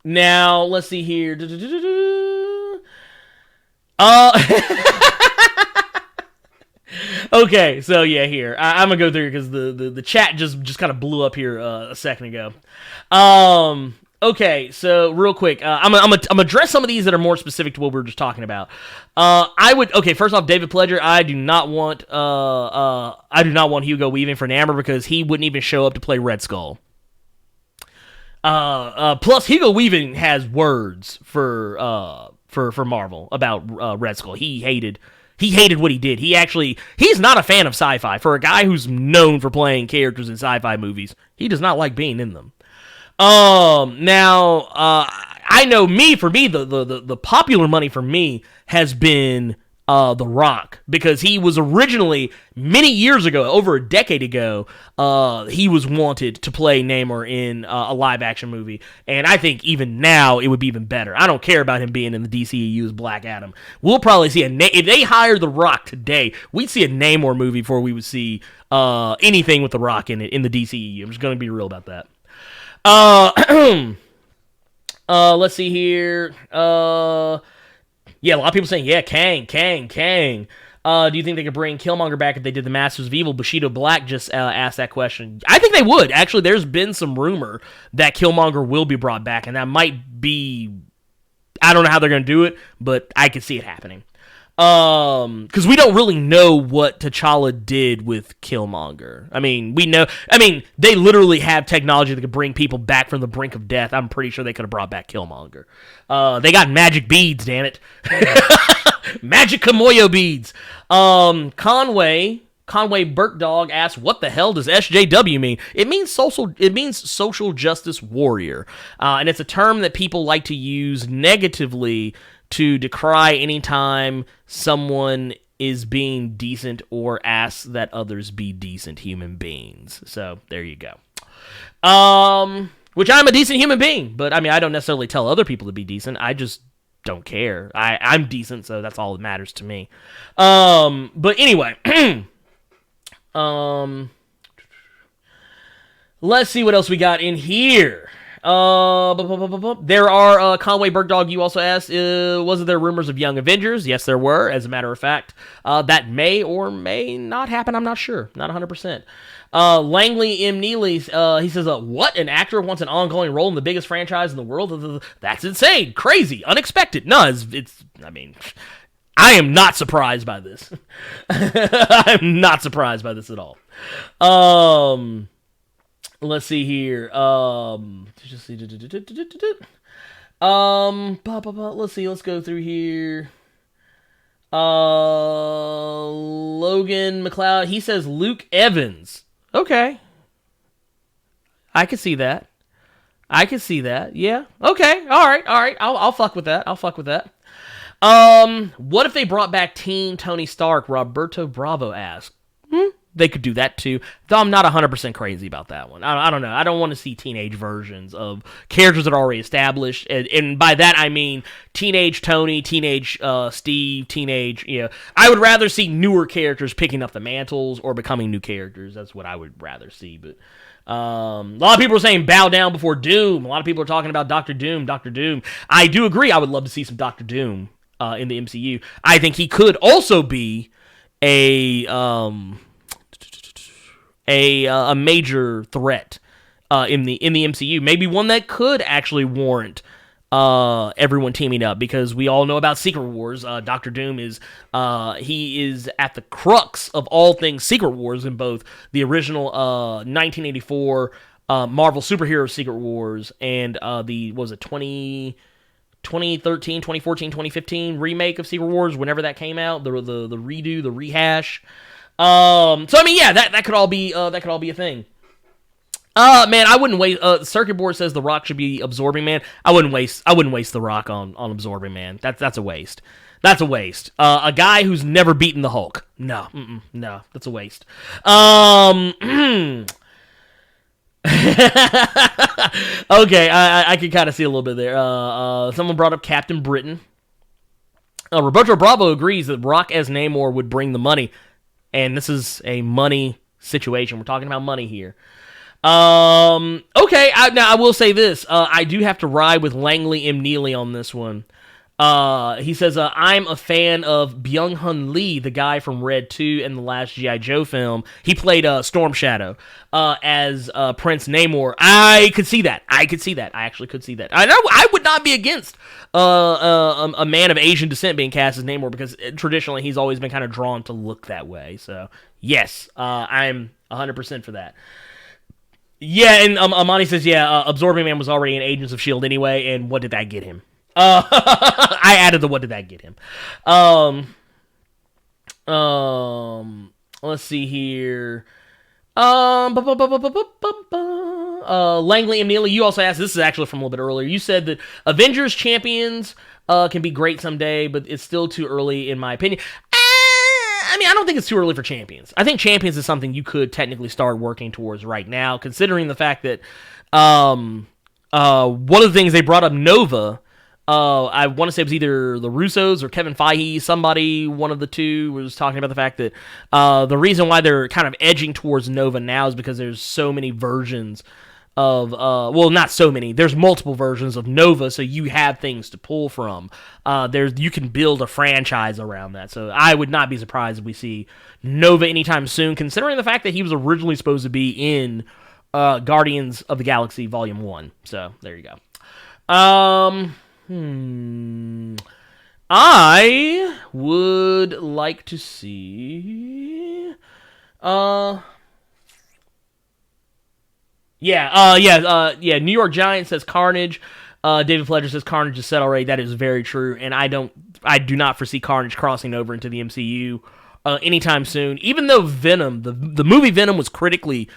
Now, let's see here. Okay, so yeah, here I'm gonna go through because the chat just kind of blew up here a second ago. Okay, so real quick, I'm gonna address some of these that are more specific to what we were just talking about. First off, David Pledger, I do not want Hugo Weaving for Namor because he wouldn't even show up to play Red Skull. Plus, Hugo Weaving has words for Marvel about Red Skull. He hated what he did. He's not a fan of sci-fi. For a guy who's known for playing characters in sci-fi movies, he does not like being in them. Now, I know for me, the popular money for me has been The Rock, because he was originally, many years ago, over a decade ago, he was wanted to play Namor in a live-action movie, and I think even now it would be even better. I don't care about him being in the DCEU as Black Adam. We'll probably see if they hired The Rock today, we'd see a Namor movie before we would see anything with The Rock in it in the DCEU. I'm just going to be real about that. Let's see here. Yeah, a lot of people saying, yeah, Kang. Do you think they could bring Killmonger back if they did the Masters of Evil? Bushido Black just asked that question. I think they would. Actually, there's been some rumor that Killmonger will be brought back, and that might be... I don't know how they're going to do it, but I could see it happening. Because we don't really know what T'Challa did with Killmonger. I mean, they literally have technology that could bring people back from the brink of death. I'm pretty sure they could have brought back Killmonger. They got magic beads, damn it. Magic Kamoyo beads. Conway Burkdog asks, what the hell does SJW mean? It means social justice warrior. And it's a term that people like to use negatively to decry anytime someone is being decent or asks that others be decent human beings. So, there you go. Which I'm a decent human being, but I don't necessarily tell other people to be decent. I just don't care. I'm decent, so that's all that matters to me. But anyway, let's see what else we got in here. There are, Conway Bergdog, you also asked, wasn't there rumors of Young Avengers? Yes, there were, as a matter of fact. That may or may not happen, I'm not sure. Not 100%. Langley M. Neely, he says, what? An actor wants an ongoing role in the biggest franchise in the world? That's insane, crazy, unexpected. No, I am not surprised by this. I'm not surprised by this at all. Let's see here. Let's see. Let's go through here. Logan McLeod. He says Luke Evans. Okay. I can see that. Yeah. Okay. All right. I'll fuck with that. What if they brought back Teen Tony Stark? Roberto Bravo asked. They could do that too. Though I'm not 100% crazy about that one. I don't know. I don't want to see teenage versions of characters that are already established. And by that, I mean teenage Tony, teenage Steve, teenage... I would rather see newer characters picking up the mantles or becoming new characters. That's what I would rather see. But a lot of people are saying bow down before Doom. A lot of people are talking about Doctor Doom. I do agree. I would love to see some Doctor Doom in the MCU. I think he could also be a major threat in the MCU. Maybe one that could actually warrant everyone teaming up, because we all know about Secret Wars. Doctor Doom is at the crux of all things Secret Wars in both the original 1984 Marvel superhero Secret Wars and the 2013, 2014, 2015 remake of Secret Wars, whenever that came out, the redo, the rehash. That could all be a thing. Man, I wouldn't waste. Circuit Board says The Rock should be Absorbing Man. I wouldn't waste The Rock on Absorbing Man. That's a waste. That's a waste. A guy who's never beaten the Hulk. No, that's a waste. Okay, I can kind of see a little bit there. Someone brought up Captain Britain. Roberto Bravo agrees that Rock as Namor would bring the money. And this is a money situation. We're talking about money here. Okay, now I will say this. I do have to ride with Langley M. Neely on this one. He says, I'm a fan of Byung-Hun Lee, the guy from Red 2 and the last G.I. Joe film. He played Storm Shadow as Prince Namor. I could see that. I actually could see that. I would not be against a man of Asian descent being cast as Namor, because traditionally he's always been kind of drawn to look that way. So, yes, I'm 100% for that. Yeah, and Amani says, Absorbing Man was already in Agents of S.H.I.E.L.D. anyway, and what did that get him? I added the what did that get him. Let's see here. Langley and Neely, you also asked, this is actually from a little bit earlier. You said that Avengers Champions can be great someday, but it's still too early in my opinion. I don't think it's too early for Champions. I think Champions is something you could technically start working towards right now, considering the fact that one of the things they brought up Nova. I want to say it was either the Russos or Kevin Feige, somebody, one of the two, was talking about the fact that the reason why they're kind of edging towards Nova now is because there's so many versions well, not so many. There's multiple versions of Nova, so you have things to pull from. You can build a franchise around that. So I would not be surprised if we see Nova anytime soon, considering the fact that he was originally supposed to be in Guardians of the Galaxy Volume 1. So there you go. I would like to see. New York Giants says Carnage. David Fletcher says Carnage is set already. That is very true, and I do not foresee Carnage crossing over into the MCU anytime soon. Even though Venom, the movie Venom was critically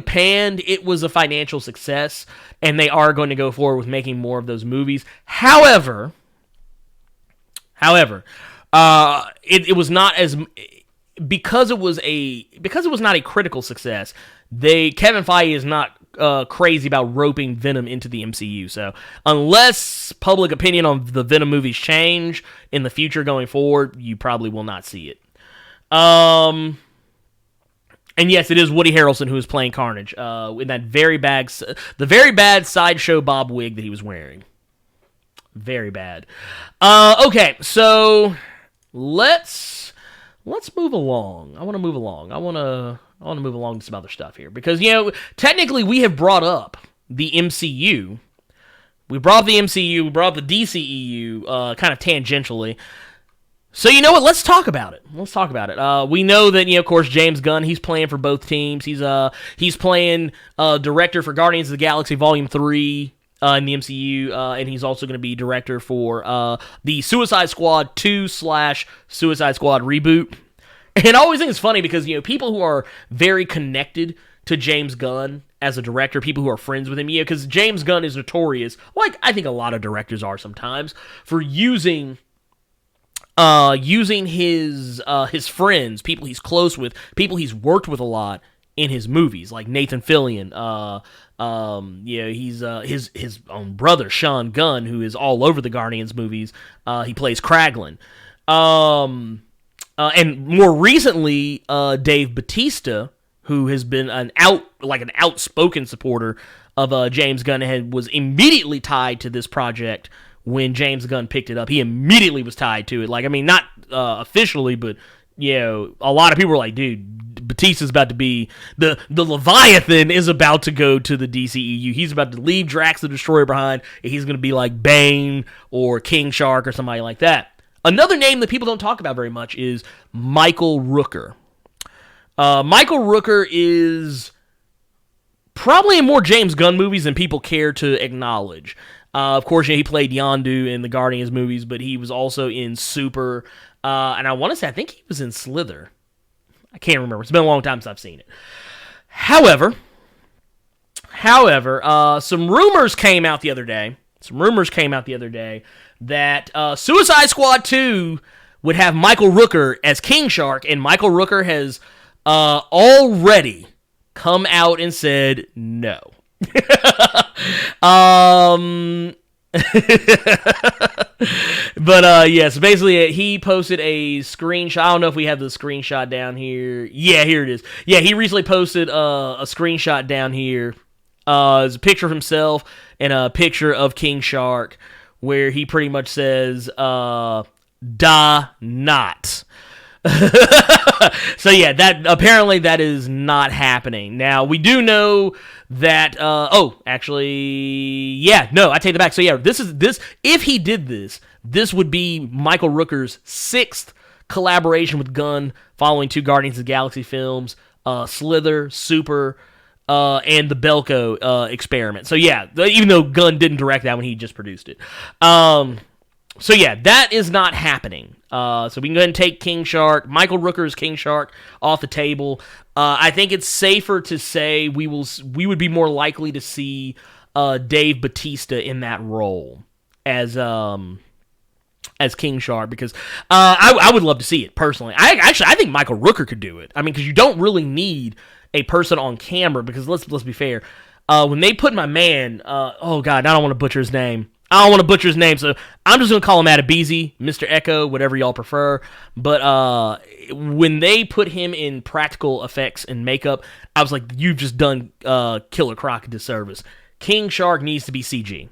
panned, it was a financial success, and they are going to go forward with making more of those movies. However, it was not as because it was not a critical success. Kevin Feige is not crazy about roping Venom into the MCU. So unless public opinion on the Venom movies change in the future going forward, you probably will not see it. And yes, it is Woody Harrelson who is playing Carnage in that very bad Sideshow Bob wig that he was wearing. Very bad. Okay, so let's move along. I want to move along. I want to move along to some other stuff here because technically we have brought up the MCU. We brought up the MCU. We brought up the DCEU kind of tangentially. So you know what? Let's talk about it. We know that of course James Gunn, he's playing for both teams. He's playing director for Guardians of the Galaxy Volume 3 in the MCU, and he's also going to be director for the Suicide Squad 2/Suicide Squad reboot. And I always think it's funny because people who are very connected to James Gunn as a director, people who are friends with him, because James Gunn is notorious, like I think a lot of directors are sometimes, for using his friends, people he's close with, people he's worked with a lot in his movies, like Nathan Fillion. He's his own brother Sean Gunn, who is all over the Guardians movies. He plays Kraglin. And more recently, Dave Bautista, who has been an outspoken supporter of James Gunn, was immediately tied to this project when James Gunn picked it up. He immediately was tied to it. Not officially, but a lot of people were like, dude, Bautista's about to be the Leviathan is about to go to the DCEU. He's about to leave Drax the Destroyer behind, and he's going to be like Bane or King Shark or somebody like that. Another name that people don't talk about very much is Michael Rooker. Michael Rooker is probably in more James Gunn movies than people care to acknowledge. Of course, he played Yondu in the Guardians movies, but he was also in Super, and I want to say, I think he was in Slither. I can't remember. It's been a long time since I've seen it. However, some rumors came out the other day that Suicide Squad 2 would have Michael Rooker as King Shark, and Michael Rooker has already come out and said no. Yes, basically he posted a screenshot. I don't know if we have the screenshot down here. Yeah, here it is. Yeah, he recently posted a screenshot down here. It's a picture of himself and a picture of King Shark, where he pretty much says, "Da not." So yeah, that is not happening. Now we do know that. I take that back. So yeah, this if he did this would be Michael Rooker's 6th collaboration with Gunn following 2 Guardians of the Galaxy films, Slither, Super, and the Belko experiment. So yeah, even though Gunn didn't direct that one, he just produced it. So yeah, that is not happening. So we can go ahead and take King Shark, Michael Rooker's King Shark, off the table. I think it's safer to say we would be more likely to see Dave Bautista in that role as King Shark, because I would love to see it personally. I think Michael Rooker could do it. I mean, because you don't really need a person on camera, because let's be fair. When they put my man, I don't want to butcher his name. I don't want to butcher his name, so I'm just going to call him Adebisi, Mr. Echo, whatever y'all prefer. But when they put him in practical effects and makeup, I was like, you've just done Killer Croc a disservice. King Shark needs to be CG.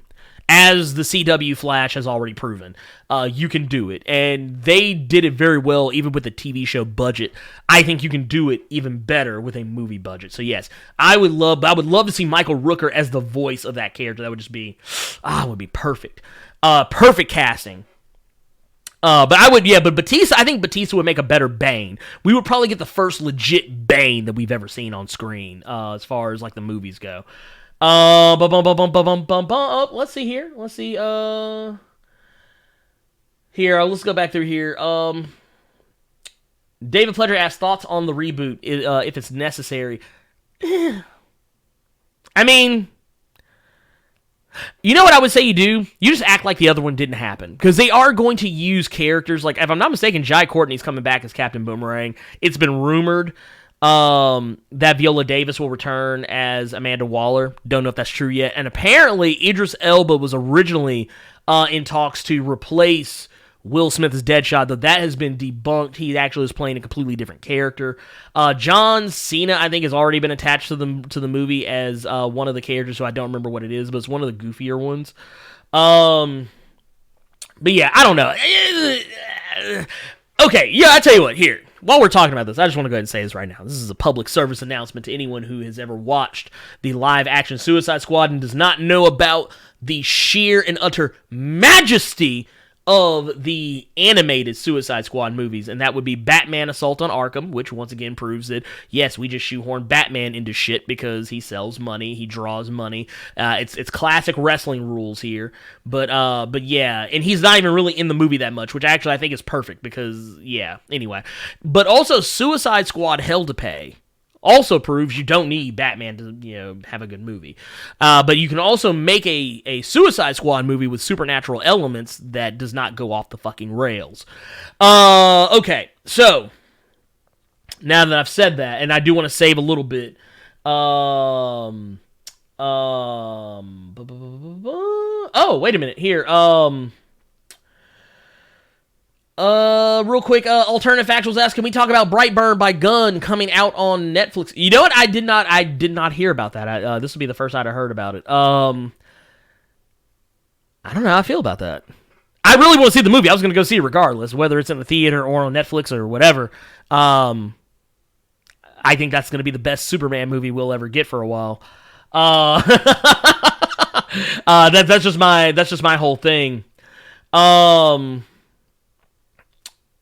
As the CW Flash has already proven, you can do it. And they did it very well, even with the TV show budget. I think you can do it even better with a movie budget. So yes, I would love to see Michael Rooker as the voice of that character. That would just be, would be perfect. Perfect casting. But Batista, I think Batista would make a better Bane. We would probably get the first legit Bane that we've ever seen on screen, as far as like the movies go. Let's see here. Let's see. Let's go back through here. David Pledger asked thoughts on the reboot, if it's necessary. I mean, you know what I would say you do? You just act like the other one didn't happen. Because they are going to use characters, like, if I'm not mistaken, Jai Courtney's coming back as Captain Boomerang. It's been rumored that Viola Davis will return as Amanda Waller. Don't know if that's true yet. And apparently, Idris Elba was originally in talks to replace Will Smith's Deadshot, though that has been debunked. He actually is playing a completely different character. John Cena, I think, has already been attached to the movie as one of the characters, so I don't remember what it is, but it's one of the goofier ones. But yeah, I don't know. Okay, yeah, I tell you what, here. While we're talking about this, I just want to go ahead and say this right now. This is a public service announcement to anyone who has ever watched the live-action Suicide Squad and does not know about the sheer and utter majesty of the animated Suicide Squad movies, and that would be Batman Assault on Arkham, which once again proves that, yes, we just shoehorn Batman into shit because he sells money, he draws money. It's classic wrestling rules here, but yeah, and he's not even really in the movie that much, which actually I think is perfect because, yeah, anyway. But also, Suicide Squad Hell to Pay also proves you don't need Batman to, have a good movie. But you can also make a Suicide Squad movie with supernatural elements that does not go off the fucking rails. Okay, so now that I've said that, and I do want to save a little bit. Oh, wait a minute here. Real quick, Alternative Factuals asks, can we talk about Brightburn by Gunn coming out on Netflix? You know what? I did not hear about that. This will be the first I'd have heard about it. I don't know how I feel about that. I really want to see the movie. I was going to go see it regardless, whether it's in the theater or on Netflix or whatever. I think that's going to be the best Superman movie we'll ever get for a while. That's just my whole thing.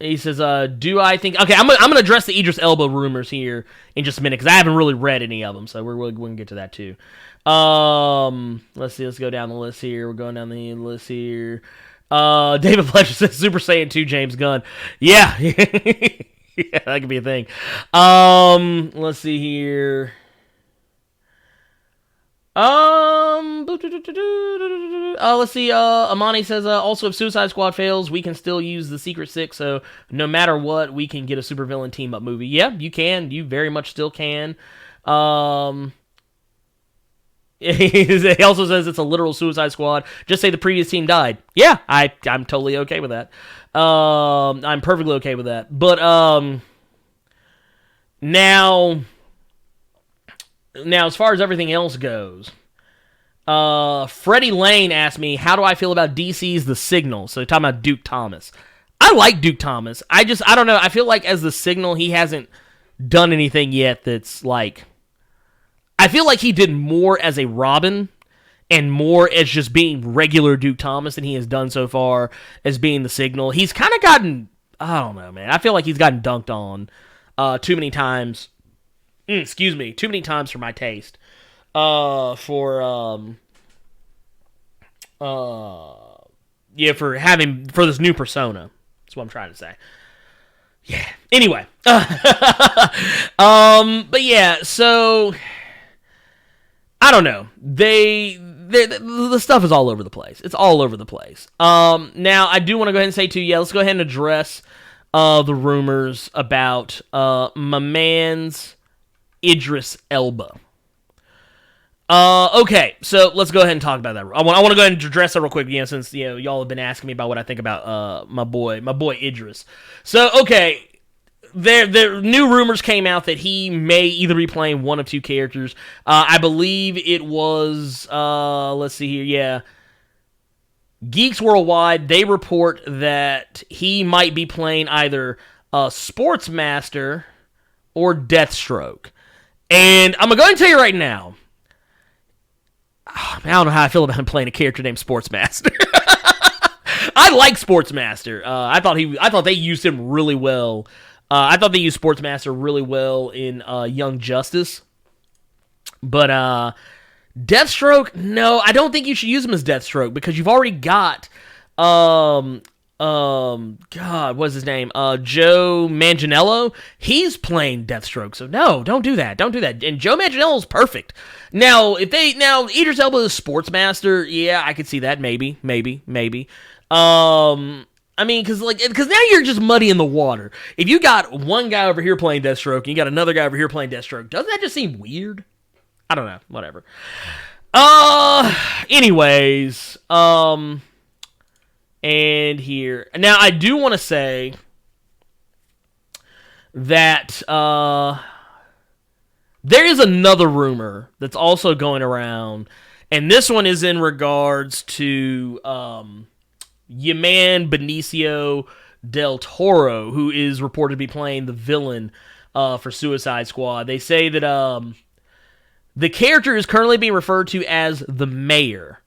He says, do I think... Okay, I'm gonna address the Idris Elba rumors here in just a minute, because I haven't really read any of them, so we're going to get to that, too. Let's see, let's go down the list here. We're going down the list here. David Fletcher says, Super Saiyan 2 James Gunn. Yeah. Yeah, that could be a thing. Let's see here. Let's see, Amani says, also if Suicide Squad fails, we can still use the Secret Six, so no matter what, we can get a supervillain team-up movie. Yeah, you can. You very much still can. He also says it's a literal Suicide Squad. Just say the previous team died. Yeah, I'm totally okay with that. I'm perfectly okay with that. But, now, as far as everything else goes, Freddie Lane asked me, how do I feel about DC's The Signal? So talking about Duke Thomas. I like Duke Thomas. I don't know. I feel like as The Signal, he hasn't done anything yet that's like... I feel like he did more as a Robin and more as just being regular Duke Thomas than he has done so far as being The Signal. He's kind of gotten... I don't know, man. I feel like he's gotten dunked on too many times. Excuse me. Too many times for my taste. For this new persona. That's what I'm trying to say. Yeah. Anyway. But yeah, so I don't know. The stuff is all over the place. It's all over the place. Now I do want to go ahead and say too, let's go ahead and address the rumors about my man's Idris Elba. Okay, so let's go ahead and talk about that. I want to go ahead and address that real quick, since y'all have been asking me about what I think about my boy Idris. So okay, there new rumors came out that he may either be playing one of two characters. I believe it was let's see here, yeah. Geeks Worldwide, they report that he might be playing either Sportsmaster or Deathstroke. And I'm going to go ahead and tell you right now, I don't know how I feel about him playing a character named Sportsmaster. I like Sportsmaster. I thought they used him really well. I thought they used Sportsmaster really well in Young Justice. But Deathstroke, no, I don't think you should use him as Deathstroke because you've already got God, what's his name? Joe Manganiello. He's playing Deathstroke, so no, don't do that. Don't do that. And Joe Manganiello's perfect. Now, Idris Elba is Sportsmaster, yeah, I could see that. Maybe. I mean, because now you're just muddying the water. If you got one guy over here playing Deathstroke and you got another guy over here playing Deathstroke, doesn't that just seem weird? I don't know. Whatever. Anyways, and here. Now, I do want to say that there is another rumor that's also going around, and this one is in regards to your man Benicio del Toro, who is reported to be playing the villain for Suicide Squad. They say that the character is currently being referred to as the Mayor.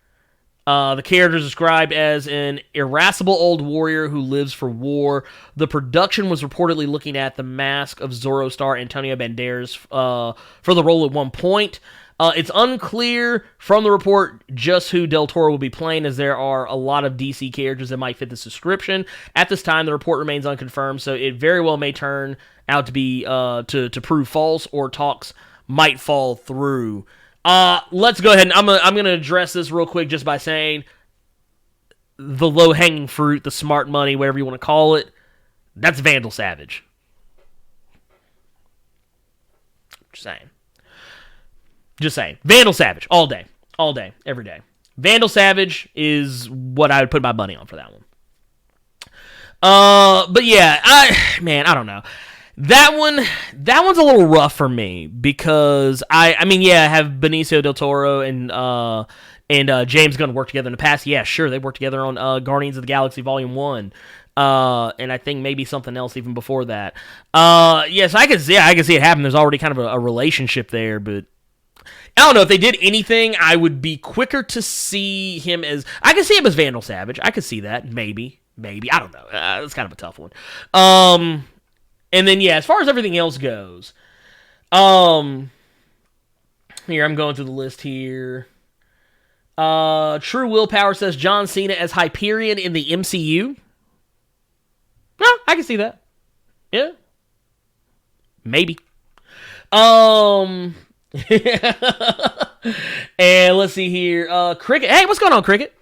The character is described as an irascible old warrior who lives for war. The production was reportedly looking at the Mask of Zorro star Antonio Banderas for the role at one point. It's unclear from the report just who Del Toro will be playing, as there are a lot of DC characters that might fit this description. At this time, the report remains unconfirmed, so it very well may turn out to be to prove false, or talks might fall through. Let's go ahead and I'm gonna address this real quick just by saying the low-hanging fruit, the smart money, whatever you want to call it, that's Vandal Savage. Just saying. Vandal Savage, all day, every day. Vandal Savage is what I would put my money on for that one. But yeah, I don't know. That one's a little rough for me because I have Benicio del Toro and James Gunn worked together in the past. Yeah, sure, they worked together on Guardians of the Galaxy Volume 1. And I think maybe something else even before that. Yes, I can see it happen. There's already kind of a relationship there, but I don't know if they did anything. I would be quicker to see him as Vandal Savage. I could see that maybe. I don't know. It's kind of a tough one. And then, yeah, as far as everything else goes, here, I'm going through the list here. True Willpower says John Cena as Hyperion in the MCU. Well, I can see that. Yeah. Maybe. And let's see here. Cricket. Hey, what's going on, Cricket?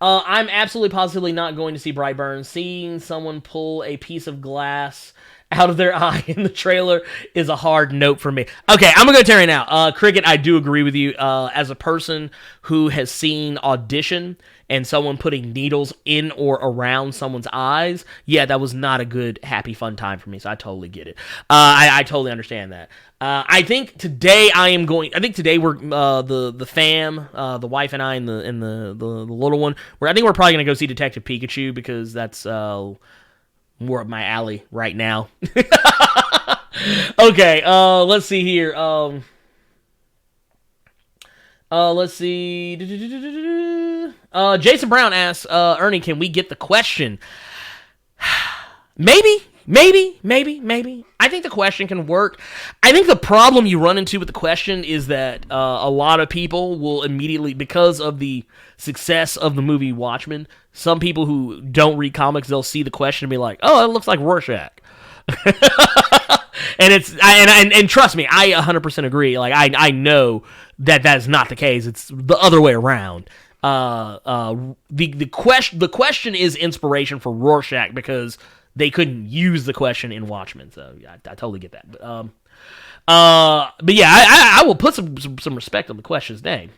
I'm absolutely positively not going to see Brightburn. Seeing someone pull a piece of glass out of their eye in the trailer is a hard note for me. Okay, I'm gonna go tell you right now. Cricket, I do agree with you. As a person who has seen Audition and someone putting needles in or around someone's eyes, yeah, that was not a good, happy, fun time for me, so I totally get it. I totally understand that. I think today we're the fam, the wife and I and the little one. I think we're probably gonna go see Detective Pikachu because that's more up my alley right now. Okay, let's see here. Let's see. Jason Brown asks, Ernie, can we get the question? Maybe. I think the question can work. I think the problem you run into with the question is that a lot of people will immediately, because of the success of the movie Watchmen, some people who don't read comics, they'll see the question and be like, oh, it looks like Rorschach. And trust me, I 100% agree. Like, I know that is not the case. It's the other way around. The question is inspiration for Rorschach because they couldn't use the question in Watchmen. So yeah, I totally get that. But But yeah, I will put some respect on the question's name.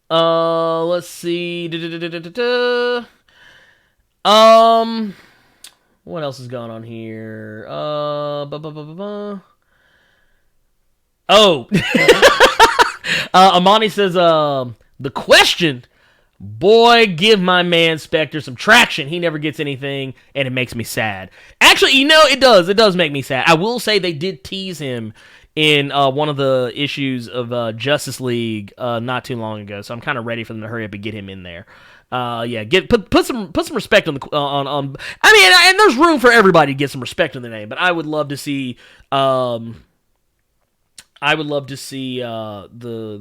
Let's see. What else is going on here? Oh. Amani says, the question, boy, give my man Spectre some traction. He never gets anything, and it makes me sad. Actually, it does. It does make me sad. I will say they did tease him in one of the issues of Justice League not too long ago, so I'm kind of ready for them to hurry up and get him in there. Put some respect on the on. I mean, and there's room for everybody to get some respect on the name, but I would love to see. The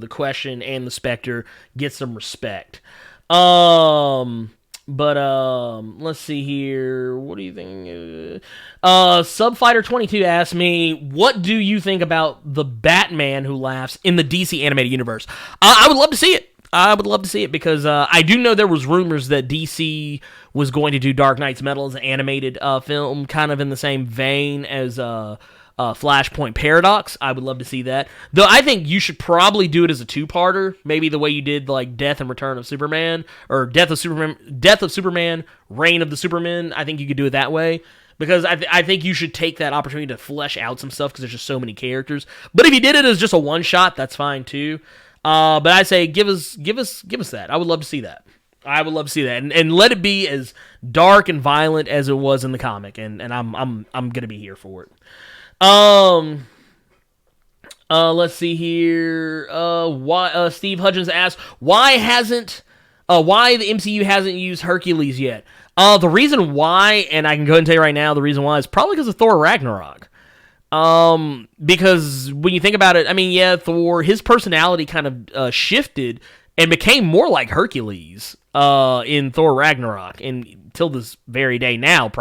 question and the Spectre get some respect. Let's see here. What do you think? Subfighter22 asked me, what do you think about the Batman who laughs in the DC animated universe? I would love to see it. Because I do know there was rumors that DC was going to do Dark Knight's Metal as an animated film, kind of in the same vein as Flashpoint Paradox. I would love to see that. Though I think you should probably do it as a two-parter, maybe the way you did like Death and Return of Superman, or Death of Superman, Reign of the Supermen. I think you could do it that way. Because I think you should take that opportunity to flesh out some stuff because there's just so many characters. But if you did it as just a one-shot, that's fine too. But I say give us that. I would love to see that. And let it be as dark and violent as it was in the comic. And I'm gonna be here for it. Let's see here. Why Steve Hudgens asked why the MCU hasn't used Hercules yet. The reason why, and I can go ahead and tell you right now, the reason why is probably because of Thor Ragnarok. Because when you think about it, I mean, yeah, Thor, his personality kind of shifted and became more like Hercules in Thor Ragnarok, and till this very day now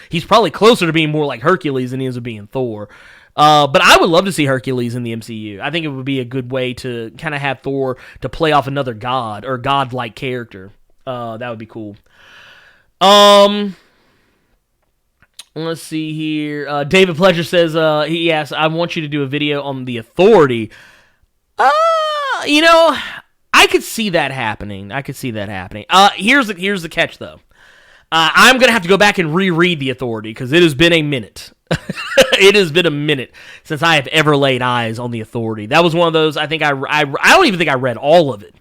he's probably closer to being more like Hercules than he is of being Thor. But I would love to see Hercules in the MCU. I think it would be a good way to kind of have Thor to play off another god or god-like character. That would be cool. Let's see here. David Pleasure says, he asks, I want you to do a video on the Authority. I could see that happening. Here's the catch, though. I'm going to have to go back and reread the Authority, because it has been a minute. It has been a minute since I have ever laid eyes on the Authority. That was one of those, I don't even think I read all of it.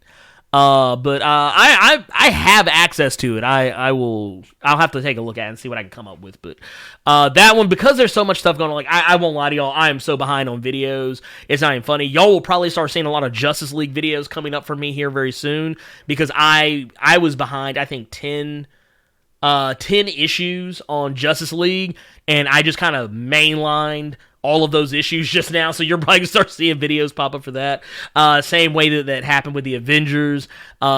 But I have access to it. I'll have to take a look at it and see what I can come up with. But that one, because there's so much stuff going on, like I won't lie to y'all, I am so behind on videos. It's not even funny. Y'all will probably start seeing a lot of Justice League videos coming up for me here very soon, because I was behind, I think 10 issues on Justice League, and I just kind of mainlined all of those issues just now, so you're probably going to start seeing videos pop up for that. Same way that happened with the Avengers,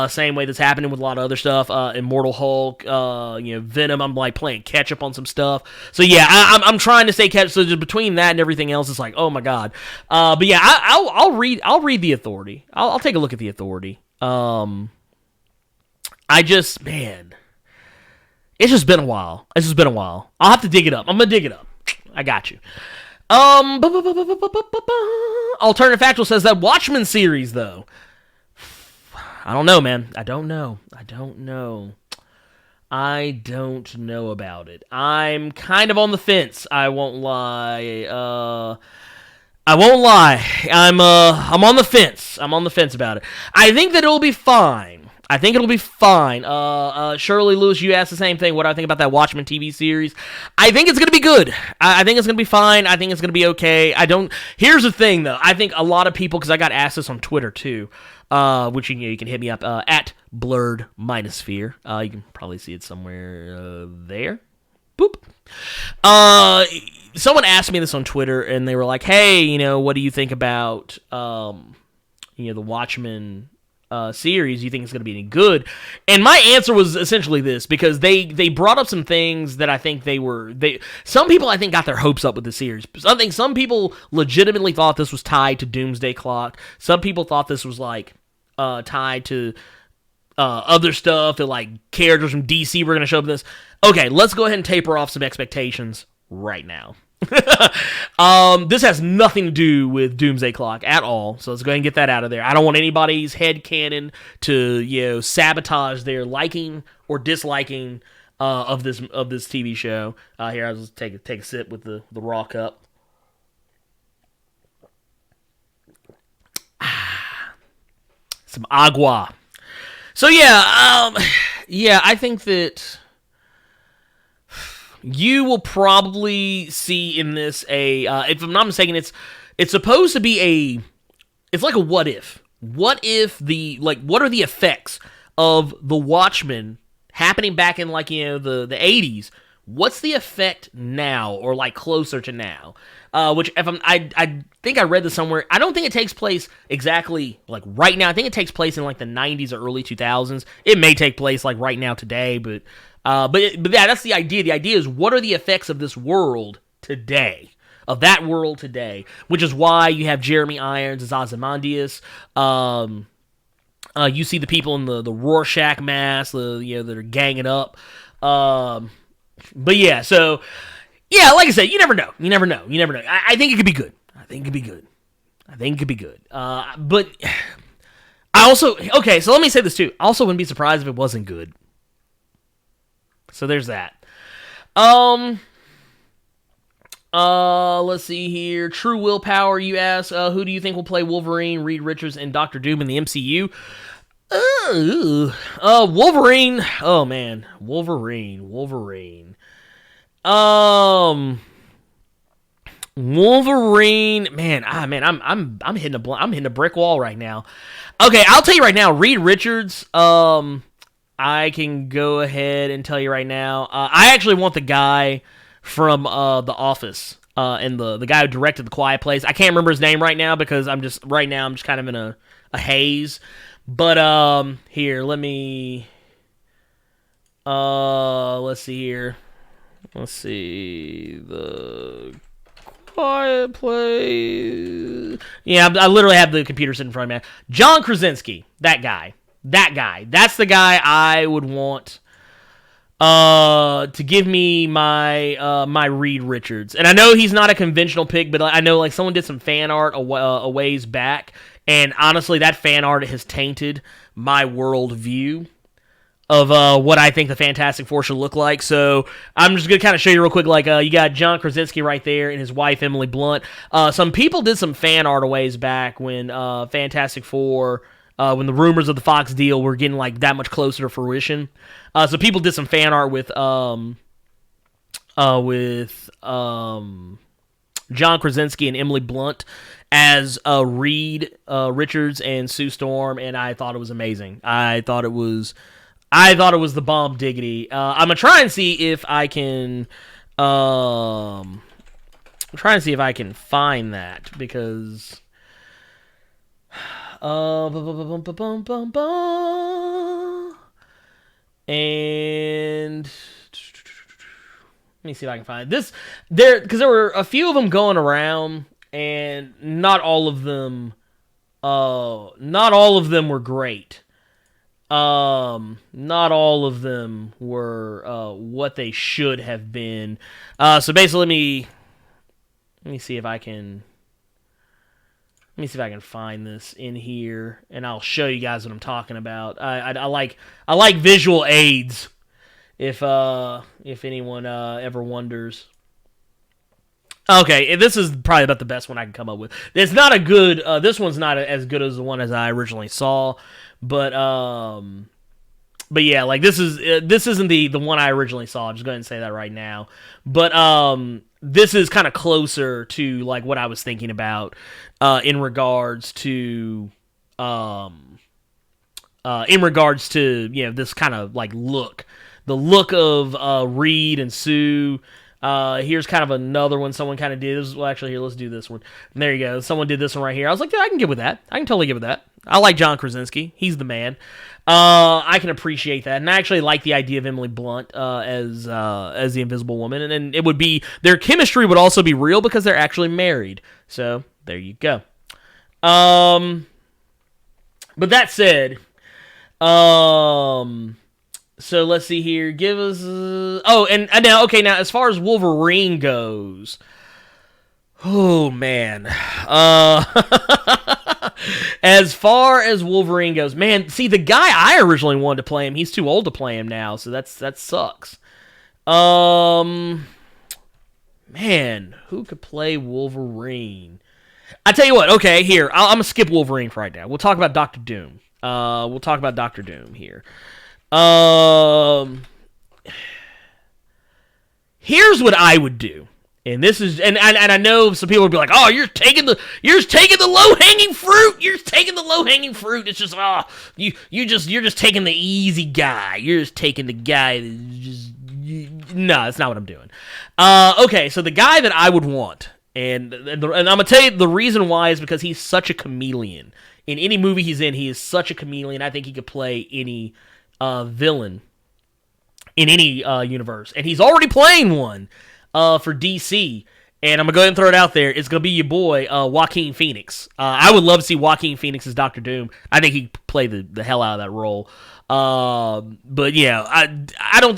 same way that's happening with a lot of other stuff, Immortal Hulk, Venom, I'm like playing catch up on some stuff. So yeah, I'm trying to stay catch, so just between that and everything else, it's like, oh my god. But yeah, I'll read the Authority. I'll take a look at the Authority. Man, it's just been a while. I'll have to dig it up. I'm going to dig it up. I got you. Alternative Factual says that Watchmen series, though. I don't know, man. I don't know about it. I'm kind of on the fence. I won't lie. I'm on the fence. I'm on the fence about it. I think that it'll be fine. Shirley Lewis, you asked the same thing. What do I think about that Watchmen TV series? I think it's going to be good. I think it's going to be fine. I think it's going to be okay. Here's the thing, though. I think a lot of people, because I got asked this on Twitter, too, which you can hit me up, at Blerd Minosphere. You can probably see it somewhere there. Boop. Someone asked me this on Twitter, and they were like, hey, what do you think about, the Watchmen series? You think it's going to be any good? And my answer was essentially this, because they brought up some things that I think some people I think got their hopes up with the series. I think some people legitimately thought this was tied to Doomsday Clock. Some people thought this was like tied to other stuff, that like characters from DC were going to show up in this. Okay, let's go ahead and taper off some expectations right now. This has nothing to do with Doomsday Clock at all, so let's go ahead and get that out of there. I don't want anybody's headcanon to sabotage their liking or disliking of this TV show. Here, I'll just take a sip with the raw cup. Some agua. So I think that you will probably see in this if I'm not mistaken, it's supposed to be it's like a what if. What if what are the effects of the Watchmen happening back in the 80s? What's the effect now, or closer to now? Which I think I read this somewhere. I don't think it takes place exactly right now. I think it takes place in the 90s or early 2000s. It may take place right now today, but yeah, that's the idea. The idea is, what are the effects of this world today? Of that world today, which is why you have Jeremy Irons as Ozymandias. You see the people in the Rorschach mask, that are ganging up. But yeah, so yeah, like I said, you never know. I think it could be good. But I also, so let me say this too. I also wouldn't be surprised if it wasn't good. So there's that. Let's see here. True Willpower, you ask, who do you think will play Wolverine, Reed Richards, and Doctor Doom in the MCU? Wolverine. Oh man, Wolverine. Wolverine. Man, I'm hitting a brick wall right now. Okay, I'll tell you right now, Reed Richards. I can go ahead and tell you right now. I actually want the guy from The Office, and the guy who directed The Quiet Place. I can't remember his name right now because I'm just kind of in a haze. But here, let me let's see here. Let's see, The Quiet Place. Yeah, I literally have the computer sitting in front of me. John Krasinski, that guy. That's the guy I would want to give me my my Reed Richards. And I know he's not a conventional pick, but I know someone did some fan art a ways back, and honestly, that fan art has tainted my worldview of what I think the Fantastic Four should look like. So I'm just gonna kind of show you real quick. You got John Krasinski right there and his wife Emily Blunt. Some people did some fan art a ways back when Fantastic Four. When the rumors of the Fox deal were getting that much closer to fruition. So people did some fan art with John Krasinski and Emily Blunt as Reed Richards and Sue Storm, and I thought it was amazing. I thought it was the bomb diggity. I'm gonna try and see if I can find that, because and let me see if I can find this because there were a few of them going around, and not all of them were great. Not all of them were what they should have been. So basically, let me see if I can find this in here, and I'll show you guys what I'm talking about. I like visual aids, if anyone ever wonders. Okay, this is probably about the best one I can come up with. It's not a good. This one's not as good as the one as I originally saw, but yeah, this isn't the one I originally saw. I'm just going to say that right now. But this is kind of closer to what I was thinking about in regards to this kind of look, the look of Reed and Sue. Here's kind of another one someone kind of did. Actually, here, let's do this one. There you go. Someone did this one right here. I was like, yeah, I can get with that. I can totally get with that. I like John Krasinski. He's the man. I can appreciate that, and I actually like the idea of Emily Blunt as the Invisible Woman, and it would be, their chemistry would also be real because they're actually married. So there you go. But that said, so let's see here. Give us. Now as far as Wolverine goes, Oh, man. As far as Wolverine goes, man, see, the guy I originally wanted to play him, he's too old to play him now, so that sucks. Man, who could play Wolverine? I tell you what, okay, here, I'm going to skip Wolverine for right now. We'll talk about Doctor Doom. We'll talk about Doctor Doom here. Here's what I would do. And this is, and I know some people would be like, "Oh, you're taking the low hanging fruit. You're taking the low hanging fruit. It's just, you're just taking the easy guy. You're just taking the guy that just, no, that's not what I'm doing." Okay, so the guy that I would want, and I'm gonna tell you the reason why is because he's such a chameleon. In any movie he's in, he is such a chameleon. I think he could play any villain in any universe, and he's already playing one. For DC, and I'm going to go ahead and throw it out there. It's going to be your boy, Joaquin Phoenix. I would love to see Joaquin Phoenix as Doctor Doom. I think he'd play the hell out of that role. But yeah, I don't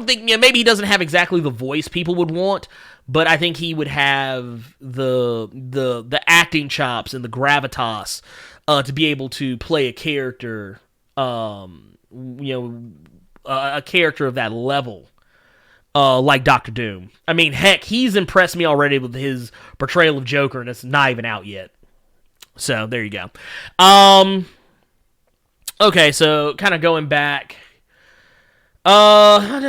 think, maybe he doesn't have exactly the voice people would want, but I think he would have the acting chops and the gravitas to be able to play a character, a character of that level. Like Doctor Doom. I mean, heck, he's impressed me already with his portrayal of Joker, and it's not even out yet. So, there you go. Okay, so, kind of going back. John,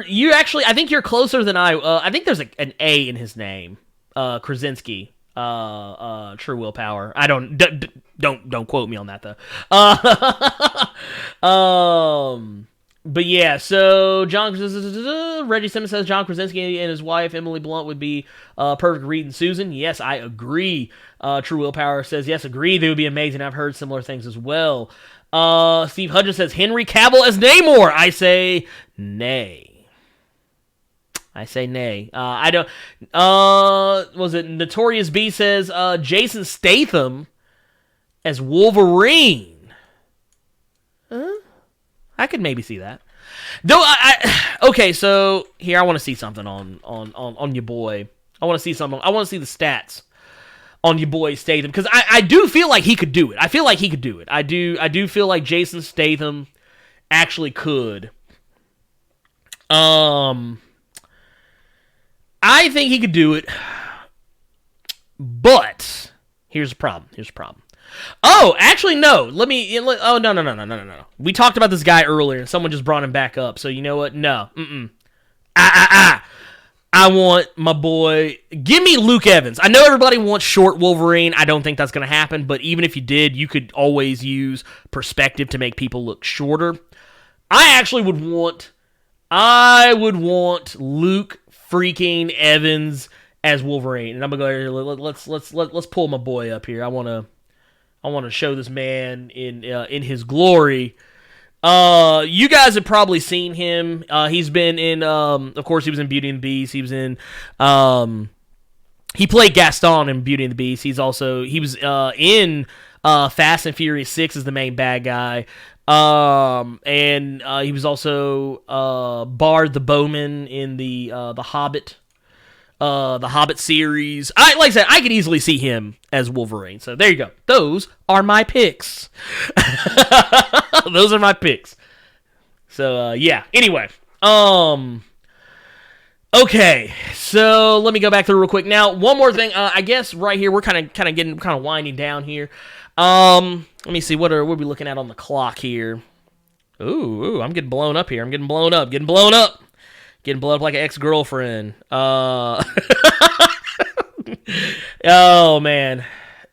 you actually, I think you're closer than I think there's an A in his name. Krasinski. True Willpower. I don't quote me on that, though. But yeah, so Reggie Simmons says John Krasinski and his wife Emily Blunt would be perfect Reed and Susan. Yes, I agree. True Willpower says yes, agree. They would be amazing. I've heard similar things as well. Steve Hudgens says Henry Cavill as Namor. I say nay. I don't. Was it Notorious B says Jason Statham as Wolverine? I could maybe see that. Though okay, so here I want to see something on your boy. I want to see something. I want to see the stats on your boy Statham, because I do feel like he could do it. I feel like he could do it. I do feel like Jason Statham actually could. I think he could do it. But here's the problem. Oh, actually, no. Oh, no. We talked about this guy earlier, and someone just brought him back up. So, you know what? No. I want my boy... Give me Luke Evans. I know everybody wants short Wolverine. I don't think that's going to happen, but even if you did, you could always use perspective to make people look shorter. I would want Luke freaking Evans as Wolverine. And I'm going to go... Let's pull my boy up here. I want to show this man in his glory. You guys have probably seen him. He's been in, of course, he was in Beauty and the Beast. He was in, he played Gaston in Beauty and the Beast. He was in Fast and Furious 6 as the main bad guy. And he was also Bard the Bowman in the Hobbit. The Hobbit series. Like I said, I could easily see him as Wolverine. So there you go. Those are my picks. Those are my picks. So yeah. Anyway, okay. So let me go back through real quick. Now, one more thing. I guess right here we're kind of winding down here. Let me see. What are we looking at on the clock here? Ooh, I'm getting blown up here. I'm getting blown up. Getting blown up like an ex-girlfriend. Oh, man.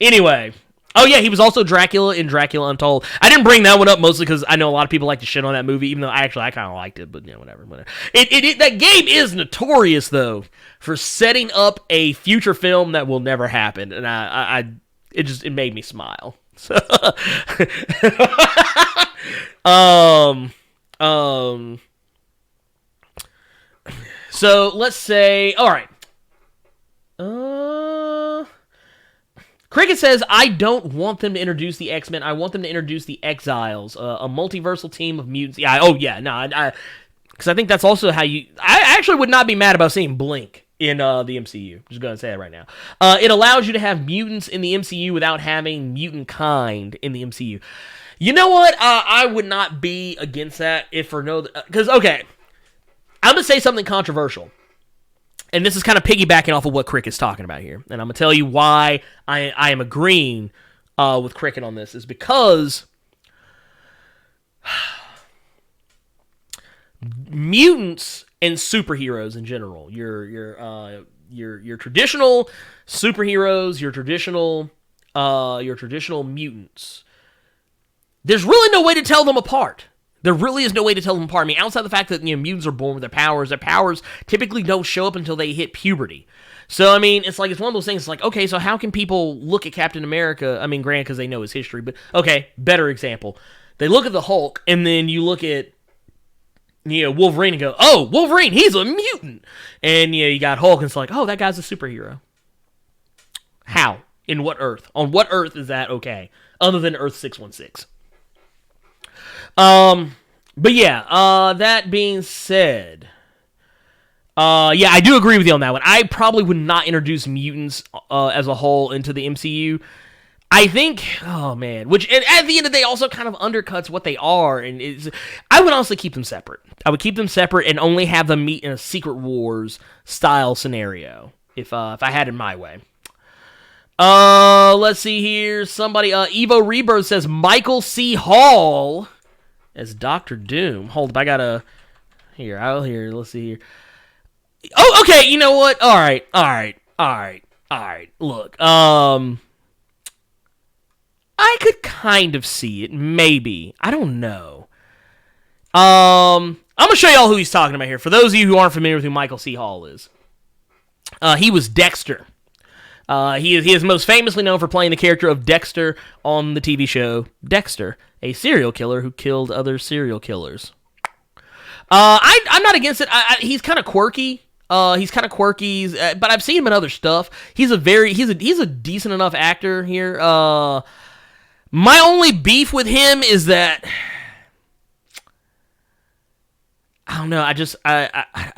Anyway. Oh, yeah, he was also Dracula in Dracula Untold. I didn't bring that one up mostly because I know a lot of people like to shit on that movie, even though I kind of liked it, but, whatever. That game is notorious, though, for setting up a future film that will never happen, and it made me smile. So, So, let's say, all right. Cricket says, I don't want them to introduce the X-Men. I want them to introduce the Exiles, a multiversal team of mutants. Yeah, because I think that's also how you... I actually would not be mad about seeing Blink in the MCU. Just gonna say it right now. It allows you to have mutants in the MCU without having mutant kind in the MCU. You know what? I would not be against that if for no... Because, okay, I'm going to say something controversial. And this is kind of piggybacking off of what Crick is talking about here. And I'm going to tell you why I am agreeing with Cricket on this. Is because... mutants and superheroes in general, your traditional superheroes, your traditional mutants, there's really no way to tell them apart. There really is no way to tell them apart. I mean, outside the fact that mutants are born with their powers typically don't show up until they hit puberty. So, I mean, it's one of those things, it's like, okay, so how can people look at Captain America? I mean, granted, because they know his history, but, okay, better example. They look at the Hulk, and then you look at Wolverine and go, oh, Wolverine, he's a mutant. And, you got Hulk, and it's like, oh, that guy's a superhero. How? In what Earth? On what Earth is that okay? Other than Earth 616. But yeah, that being said, yeah, I do agree with you on that one. I probably would not introduce mutants, as a whole into the MCU. I think, oh man, which at the end of the day also kind of undercuts what they are, and I would honestly keep them separate. I would keep them separate and only have them meet in a Secret Wars style scenario, if I had it my way. Let's see here. Somebody, Evo Rebirth says Michael C. Hall as Doctor Doom. Hold up, I gotta... let's see here. Oh, okay, you know what? Alright. Look, I could kind of see it, maybe. I don't know. I'm gonna show y'all who he's talking about here. For those of you who aren't familiar with who Michael C. Hall is. He was Dexter. He is most famously known for playing the character of Dexter on the TV show Dexter, a serial killer who killed other serial killers. I'm not against it. He's kind of quirky. But I've seen him in other stuff. He's a decent enough actor here. My only beef with him is that I don't know. I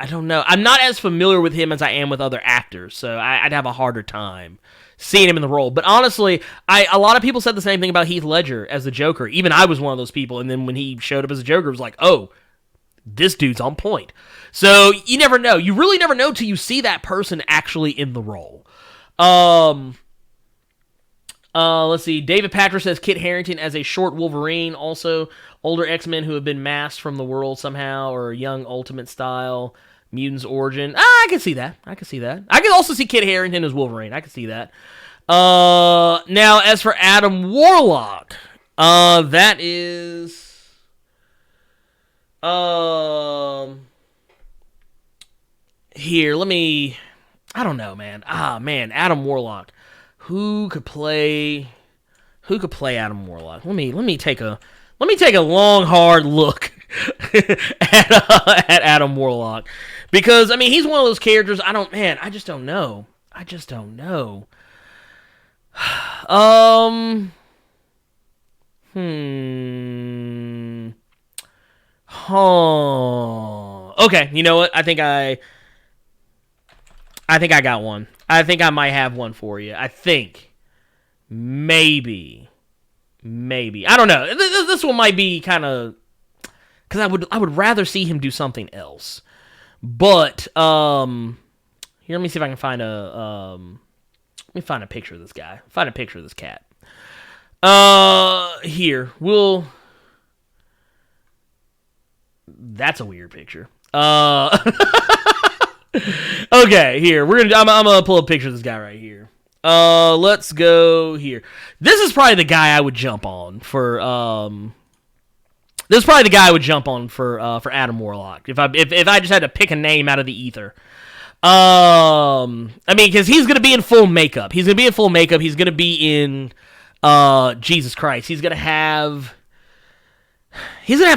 don't know. I'm not as familiar with him as I am with other actors, so I'd have a harder time seeing him in the role. But honestly, a lot of people said the same thing about Heath Ledger as the Joker. Even I was one of those people, and then when he showed up as a Joker, it was like, oh, this dude's on point. So you never know. You really never know till you see that person actually in the role. Let's see. David Patrick says Kit Harington as a short Wolverine. Also, older X-Men who have been masked from the world somehow, or young Ultimate style mutants origin. I can see that. I can also see Kit Harington as Wolverine. I can see that. Now, as for Adam Warlock, that is... Here, let me... I don't know, man. Adam Warlock. Who could play Adam Warlock? Let me take a long, hard look at Adam Warlock, because I mean he's one of those characters. I just don't know. Okay, you know what? I think I got one. I think I might have one for you. I think. Maybe. I don't know. This one might be kind of... Because I would rather see him do something else. But, here, let me see if I can find a... let me find a picture of this guy. Find a picture of this cat. Here. That's a weird picture. Okay, here. I'm gonna pull a picture of this guy right here. Let's go here. This is probably the guy I would jump on for Adam Warlock. If I just had to pick a name out of the ether. I mean, because he's gonna be in full makeup. He's gonna be in Jesus Christ. He's gonna have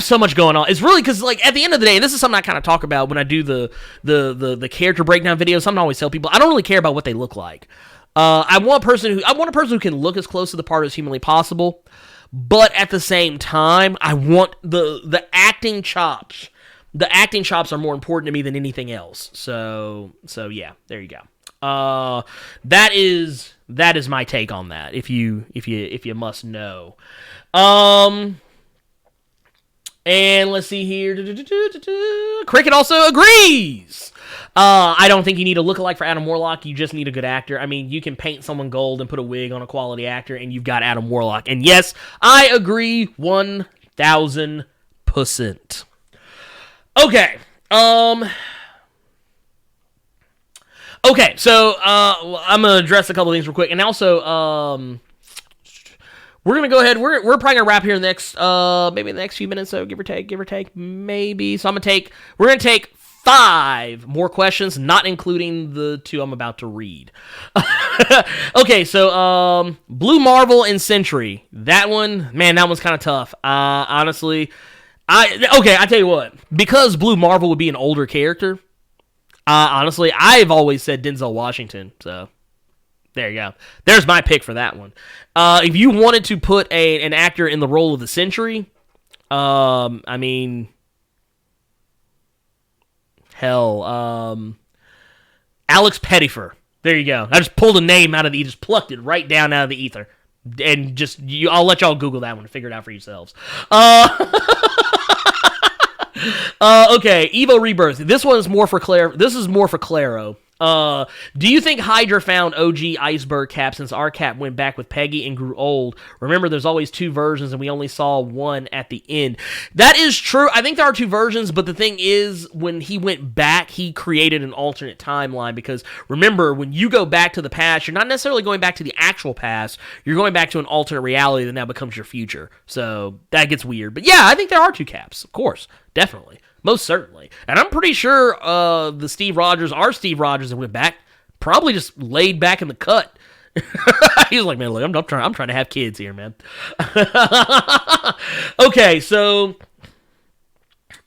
so much going on. It's really because, like, at the end of the day, and this is something I kind of talk about when I do the character breakdown videos. Something I always tell people, I don't really care about what they look like. I want a person who can look as close to the part as humanly possible, but at the same time, I want the acting chops the acting chops are more important to me than anything else. So yeah, there you go. That is my take on that. If you must know. And let's see here. Cricket also agrees. I don't think you need a lookalike for Adam Warlock. You just need a good actor. I mean, you can paint someone gold and put a wig on a quality actor, and you've got Adam Warlock. And yes, I agree 1,000%. Okay. Okay, so I'm gonna address a couple things real quick, and also we're gonna go ahead. We're probably gonna wrap here in the next maybe the next few minutes, so give or take, maybe. So we're gonna take 5 more questions, not including the 2 I'm about to read. Okay, so Blue Marvel and Sentry. That one's kind of tough. Honestly, I tell you what, because Blue Marvel would be an older character. Honestly, I've always said Denzel Washington, so there you go. There's my pick for that one. If you wanted to put an actor in the role of the Sentry, I mean, hell, Alex Pettyfer. There you go. I just pulled a name just plucked it right down out of the ether, and I'll let y'all Google that one and figure it out for yourselves. Okay, Evo Rebirth. This is more for Claro. Do you think Hydra found OG Iceberg Cap since our Cap went back with Peggy and grew old? Remember, there's always 2 versions, and we only saw one at the end. That is true. I think there are 2 versions, but the thing is, when he went back, he created an alternate timeline, because remember, when you go back to the past, you're not necessarily going back to the actual past, you're going back to an alternate reality that now becomes your future. So, that gets weird. But yeah, I think there are 2 Caps, of course. Definitely. Most certainly. And I'm pretty sure our Steve Rogers that went back, probably just laid back in the cut. He was like, man, look, I'm trying to have kids here, man. Okay, so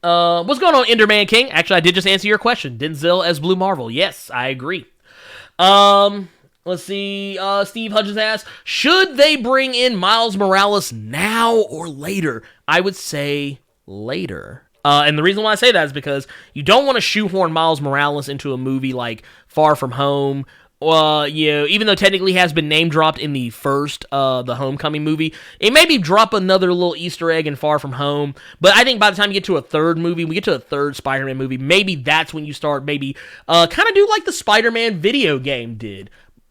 what's going on, Enderman King? Actually, I did just answer your question. Denzel as Blue Marvel. Yes, I agree. Let's see. Steve Hudgens asks, should they bring in Miles Morales now or later? I would say later. And the reason why I say that is because you don't want to shoehorn Miles Morales into a movie like Far From Home. Even though technically he has been name dropped in the first, the Homecoming movie, it maybe drop another little Easter egg in Far From Home. But I think by the time you get to a third movie, we get to a third Spider-Man movie, maybe that's when you start kind of do like the Spider-Man video game did.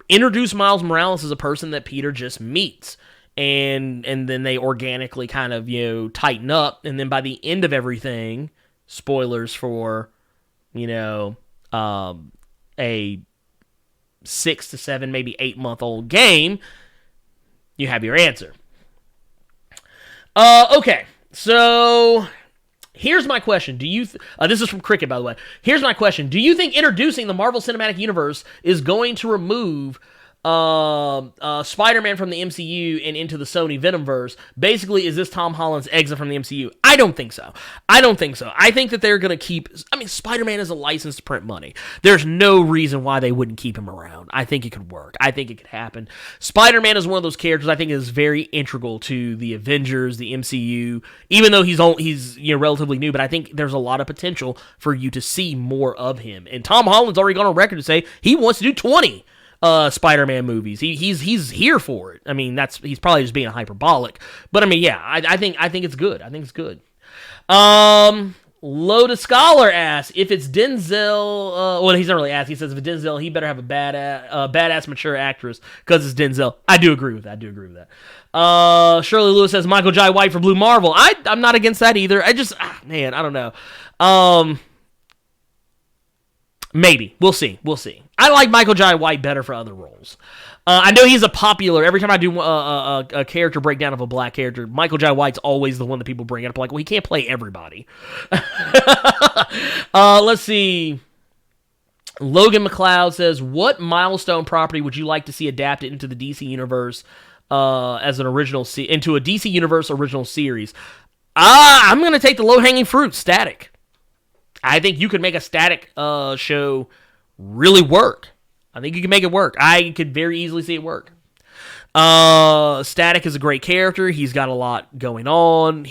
Introduce Miles Morales as a person that Peter just meets. And then they organically kind of, tighten up. And then by the end of everything, spoilers for, a 6 to 7, maybe 8-month-old game, you have your answer. Okay, so here's my question. This is from Cricket, by the way. Here's my question. Do you think introducing the Marvel Cinematic Universe is going to remove Spider-Man from the MCU and into the Sony Venomverse? Basically, is this Tom Holland's exit from the MCU? I don't think so. I think that they're going to keep... Spider-Man is a license to print money. There's no reason why they wouldn't keep him around. I think it could work. I think it could happen. Spider-Man is one of those characters I think is very integral to the Avengers, the MCU, even though he's relatively new, but I think there's a lot of potential for you to see more of him. And Tom Holland's already gone on record to say he wants to do 20 Spider-Man movies. He's here for it. He's probably just being hyperbolic. But I think it's good. I think it's good. Lotus Scholar asks if it's Denzel. Well, he's not really asked. He says if it's Denzel, he better have a badass mature actress because it's Denzel. I do agree with that. Shirley Lewis says Michael Jai White for Blue Marvel. I'm not against that either. I don't know. Maybe. We'll see. I like Michael Jai White better for other roles. I know he's a popular... Every time I do a character breakdown of a black character, Michael Jai White's always the one that people bring up. Like, well, he can't play everybody. Let's see. Logan McLeod says, what milestone property would you like to see adapted into the DC Universe as an original... into a DC Universe original series? I'm going to take the low-hanging fruit, Static. I think you could make a Static show really work. I think you can make it work. I could very easily see it work. Static is a great character. He's got a lot going on.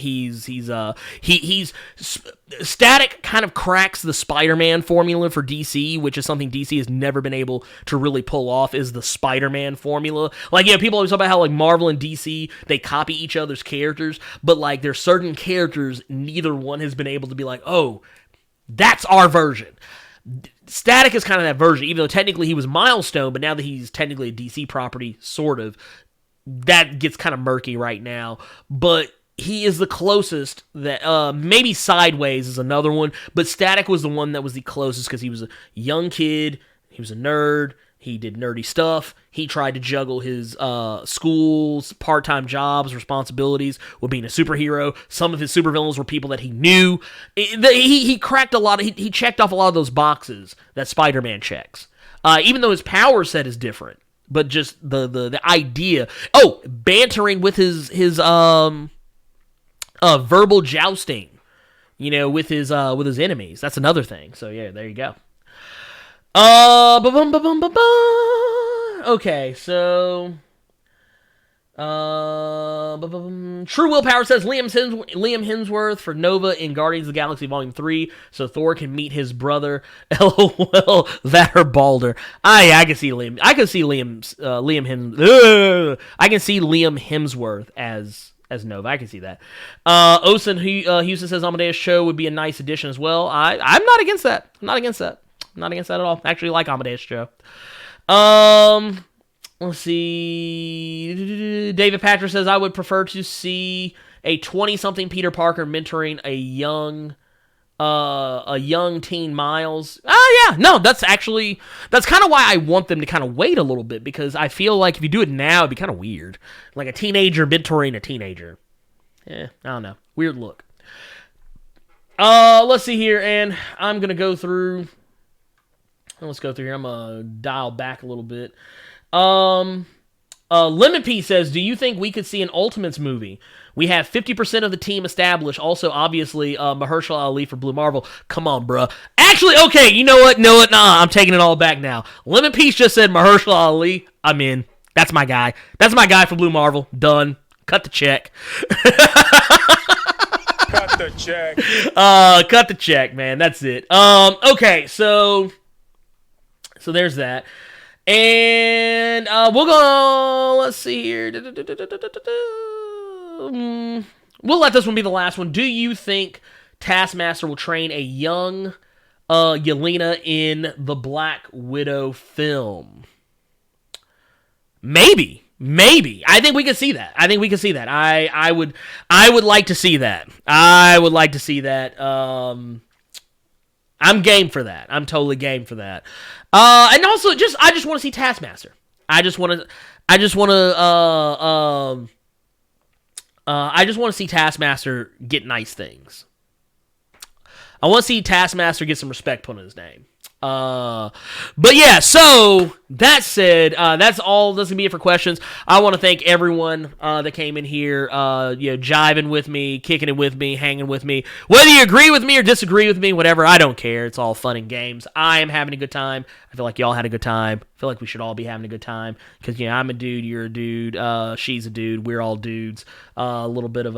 Static kind of cracks the Spider-Man formula for DC, which is something DC has never been able to really pull off, is the Spider-Man formula. Like, people always talk about how, like, Marvel and DC, they copy each other's characters, but, like, there's certain characters neither one has been able to be like, oh, that's our version. Static is kind of that version, even though technically he was Milestone, but now that he's technically a DC property, sort of, that gets kind of murky right now. But he is the closest that, maybe Sideways is another one, but Static was the one that was the closest because he was a young kid, he was a nerd, he did nerdy stuff, he tried to juggle his schools, part-time jobs, responsibilities with being a superhero. Some of his supervillains were people that he knew. He cracked a lot, he checked off a lot of those boxes that Spider-Man checks. Even though his power set is different, but just the idea. Oh, bantering with his verbal jousting, with his enemies. That's another thing. So yeah, there you go. Okay, so True Willpower says Liam Hemsworth for Nova in Guardians of the Galaxy Volume 3, so Thor can meet his brother. LOL, that or Balder. I can see Liam. I can see Liam Hemsworth as Nova. I can see that. Osen Houston says Amadeus Cho would be a nice addition as well. I'm not against that. I'm not against that at all. I actually like Amadeus Cho. Let's see. David Patrick says I would prefer to see a 20-something Peter Parker mentoring a young teen Miles. Oh yeah, no, that's kind of why I want them to kind of wait a little bit, because I feel like if you do it now, it'd be kind of weird. Like a teenager mentoring a teenager. I don't know. Weird look. Let's see here, and I'm gonna go through. Let's go through here. I'm gonna dial back a little bit. Lemon P says, do you think we could see an Ultimates movie? We have 50% of the team established. Also, obviously, Mahershala Ali for Blue Marvel. Come on, bruh. Actually, okay, you know what? Nah, I'm taking it all back now. Lemon Peace just said Mahershala Ali. I'm in. That's my guy. That's my guy for Blue Marvel. Done. Cut the check. Cut the check. Cut the check, man. That's it. Okay, so there's that. And we'll go, let's see here. We'll let this one be the last one. Do you think Taskmaster will train a young Yelena in the Black Widow film? Maybe. I think we can see that. I would like to see that. I'm game for that. I'm totally game for that. And also, I just want to see Taskmaster. I just want to see Taskmaster get nice things. I want to see Taskmaster get some respect put on his name. But yeah, so that said, that's all that's gonna be it for questions. I want to thank everyone that came in here, jiving with me, kicking it with me, hanging with me. Whether you agree with me or disagree with me, whatever, I don't care. It's all fun and games. I am having a good time. I feel like y'all had a good time. I feel like we should all be having a good time, because I'm a dude, you're a dude, she's a dude, we're all dudes. A little bit of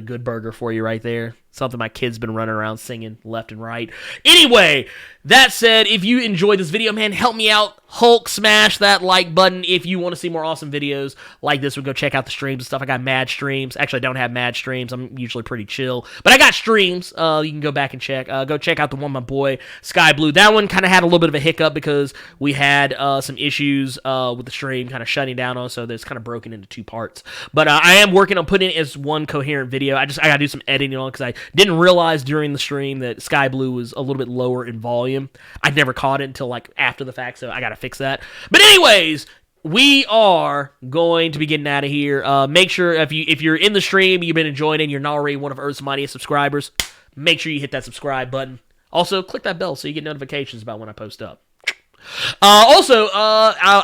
good burger for you right there. Something my kid's been running around singing left and right. Anyway, that said, if you enjoyed this video, man, help me out. Hulk smash that like button. If you want to see more awesome videos like this, we'll go check out the streams and stuff. I got mad streams. Actually, I don't have mad streams. I'm usually pretty chill. But I got streams. You can go back and check. Go check out the one my boy, Sky Blue. That one kind of had a little bit of a hiccup because we had some issues with the stream kind of shutting down on, so it's kind of broken into two parts. But I am working on putting it as one coherent video. I got to do some editing on it, because I didn't realize during the stream that Sky Blue was a little bit lower in volume. I never caught it until like after the fact, so I gotta fix that. But anyways, we are going to be getting out of here. Make sure if you're in the stream, you've been enjoying it, and you're not already one of Earth's mightiest subscribers, make sure you hit that subscribe button. Also, click that bell so you get notifications about when I post up.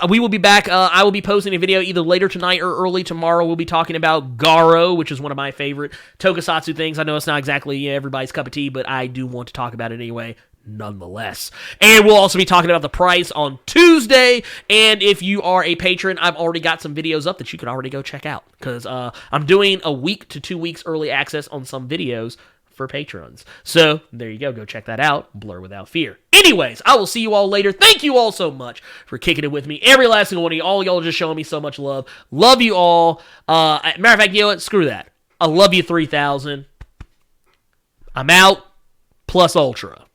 We will be back. I will be posting a video either later tonight or early tomorrow. We'll be talking about Garo, which is one of my favorite tokusatsu things. I know it's not exactly everybody's cup of tea, but I do want to talk about it anyway. nonetheless. And we'll also be talking about the price on Tuesday. And if you are a patron, I've already got some videos up that you can already go check out. Because I'm doing a week to 2 weeks early access on some videos for patrons. So there you go. Go check that out. Blur Without Fear. Anyways, I will see you all later. Thank you all so much for kicking it with me. Every last single one of you. All y'all just showing me so much love. Love you all. Matter of fact, you know what? Screw that. I love you 3,000. I'm out. Plus Ultra.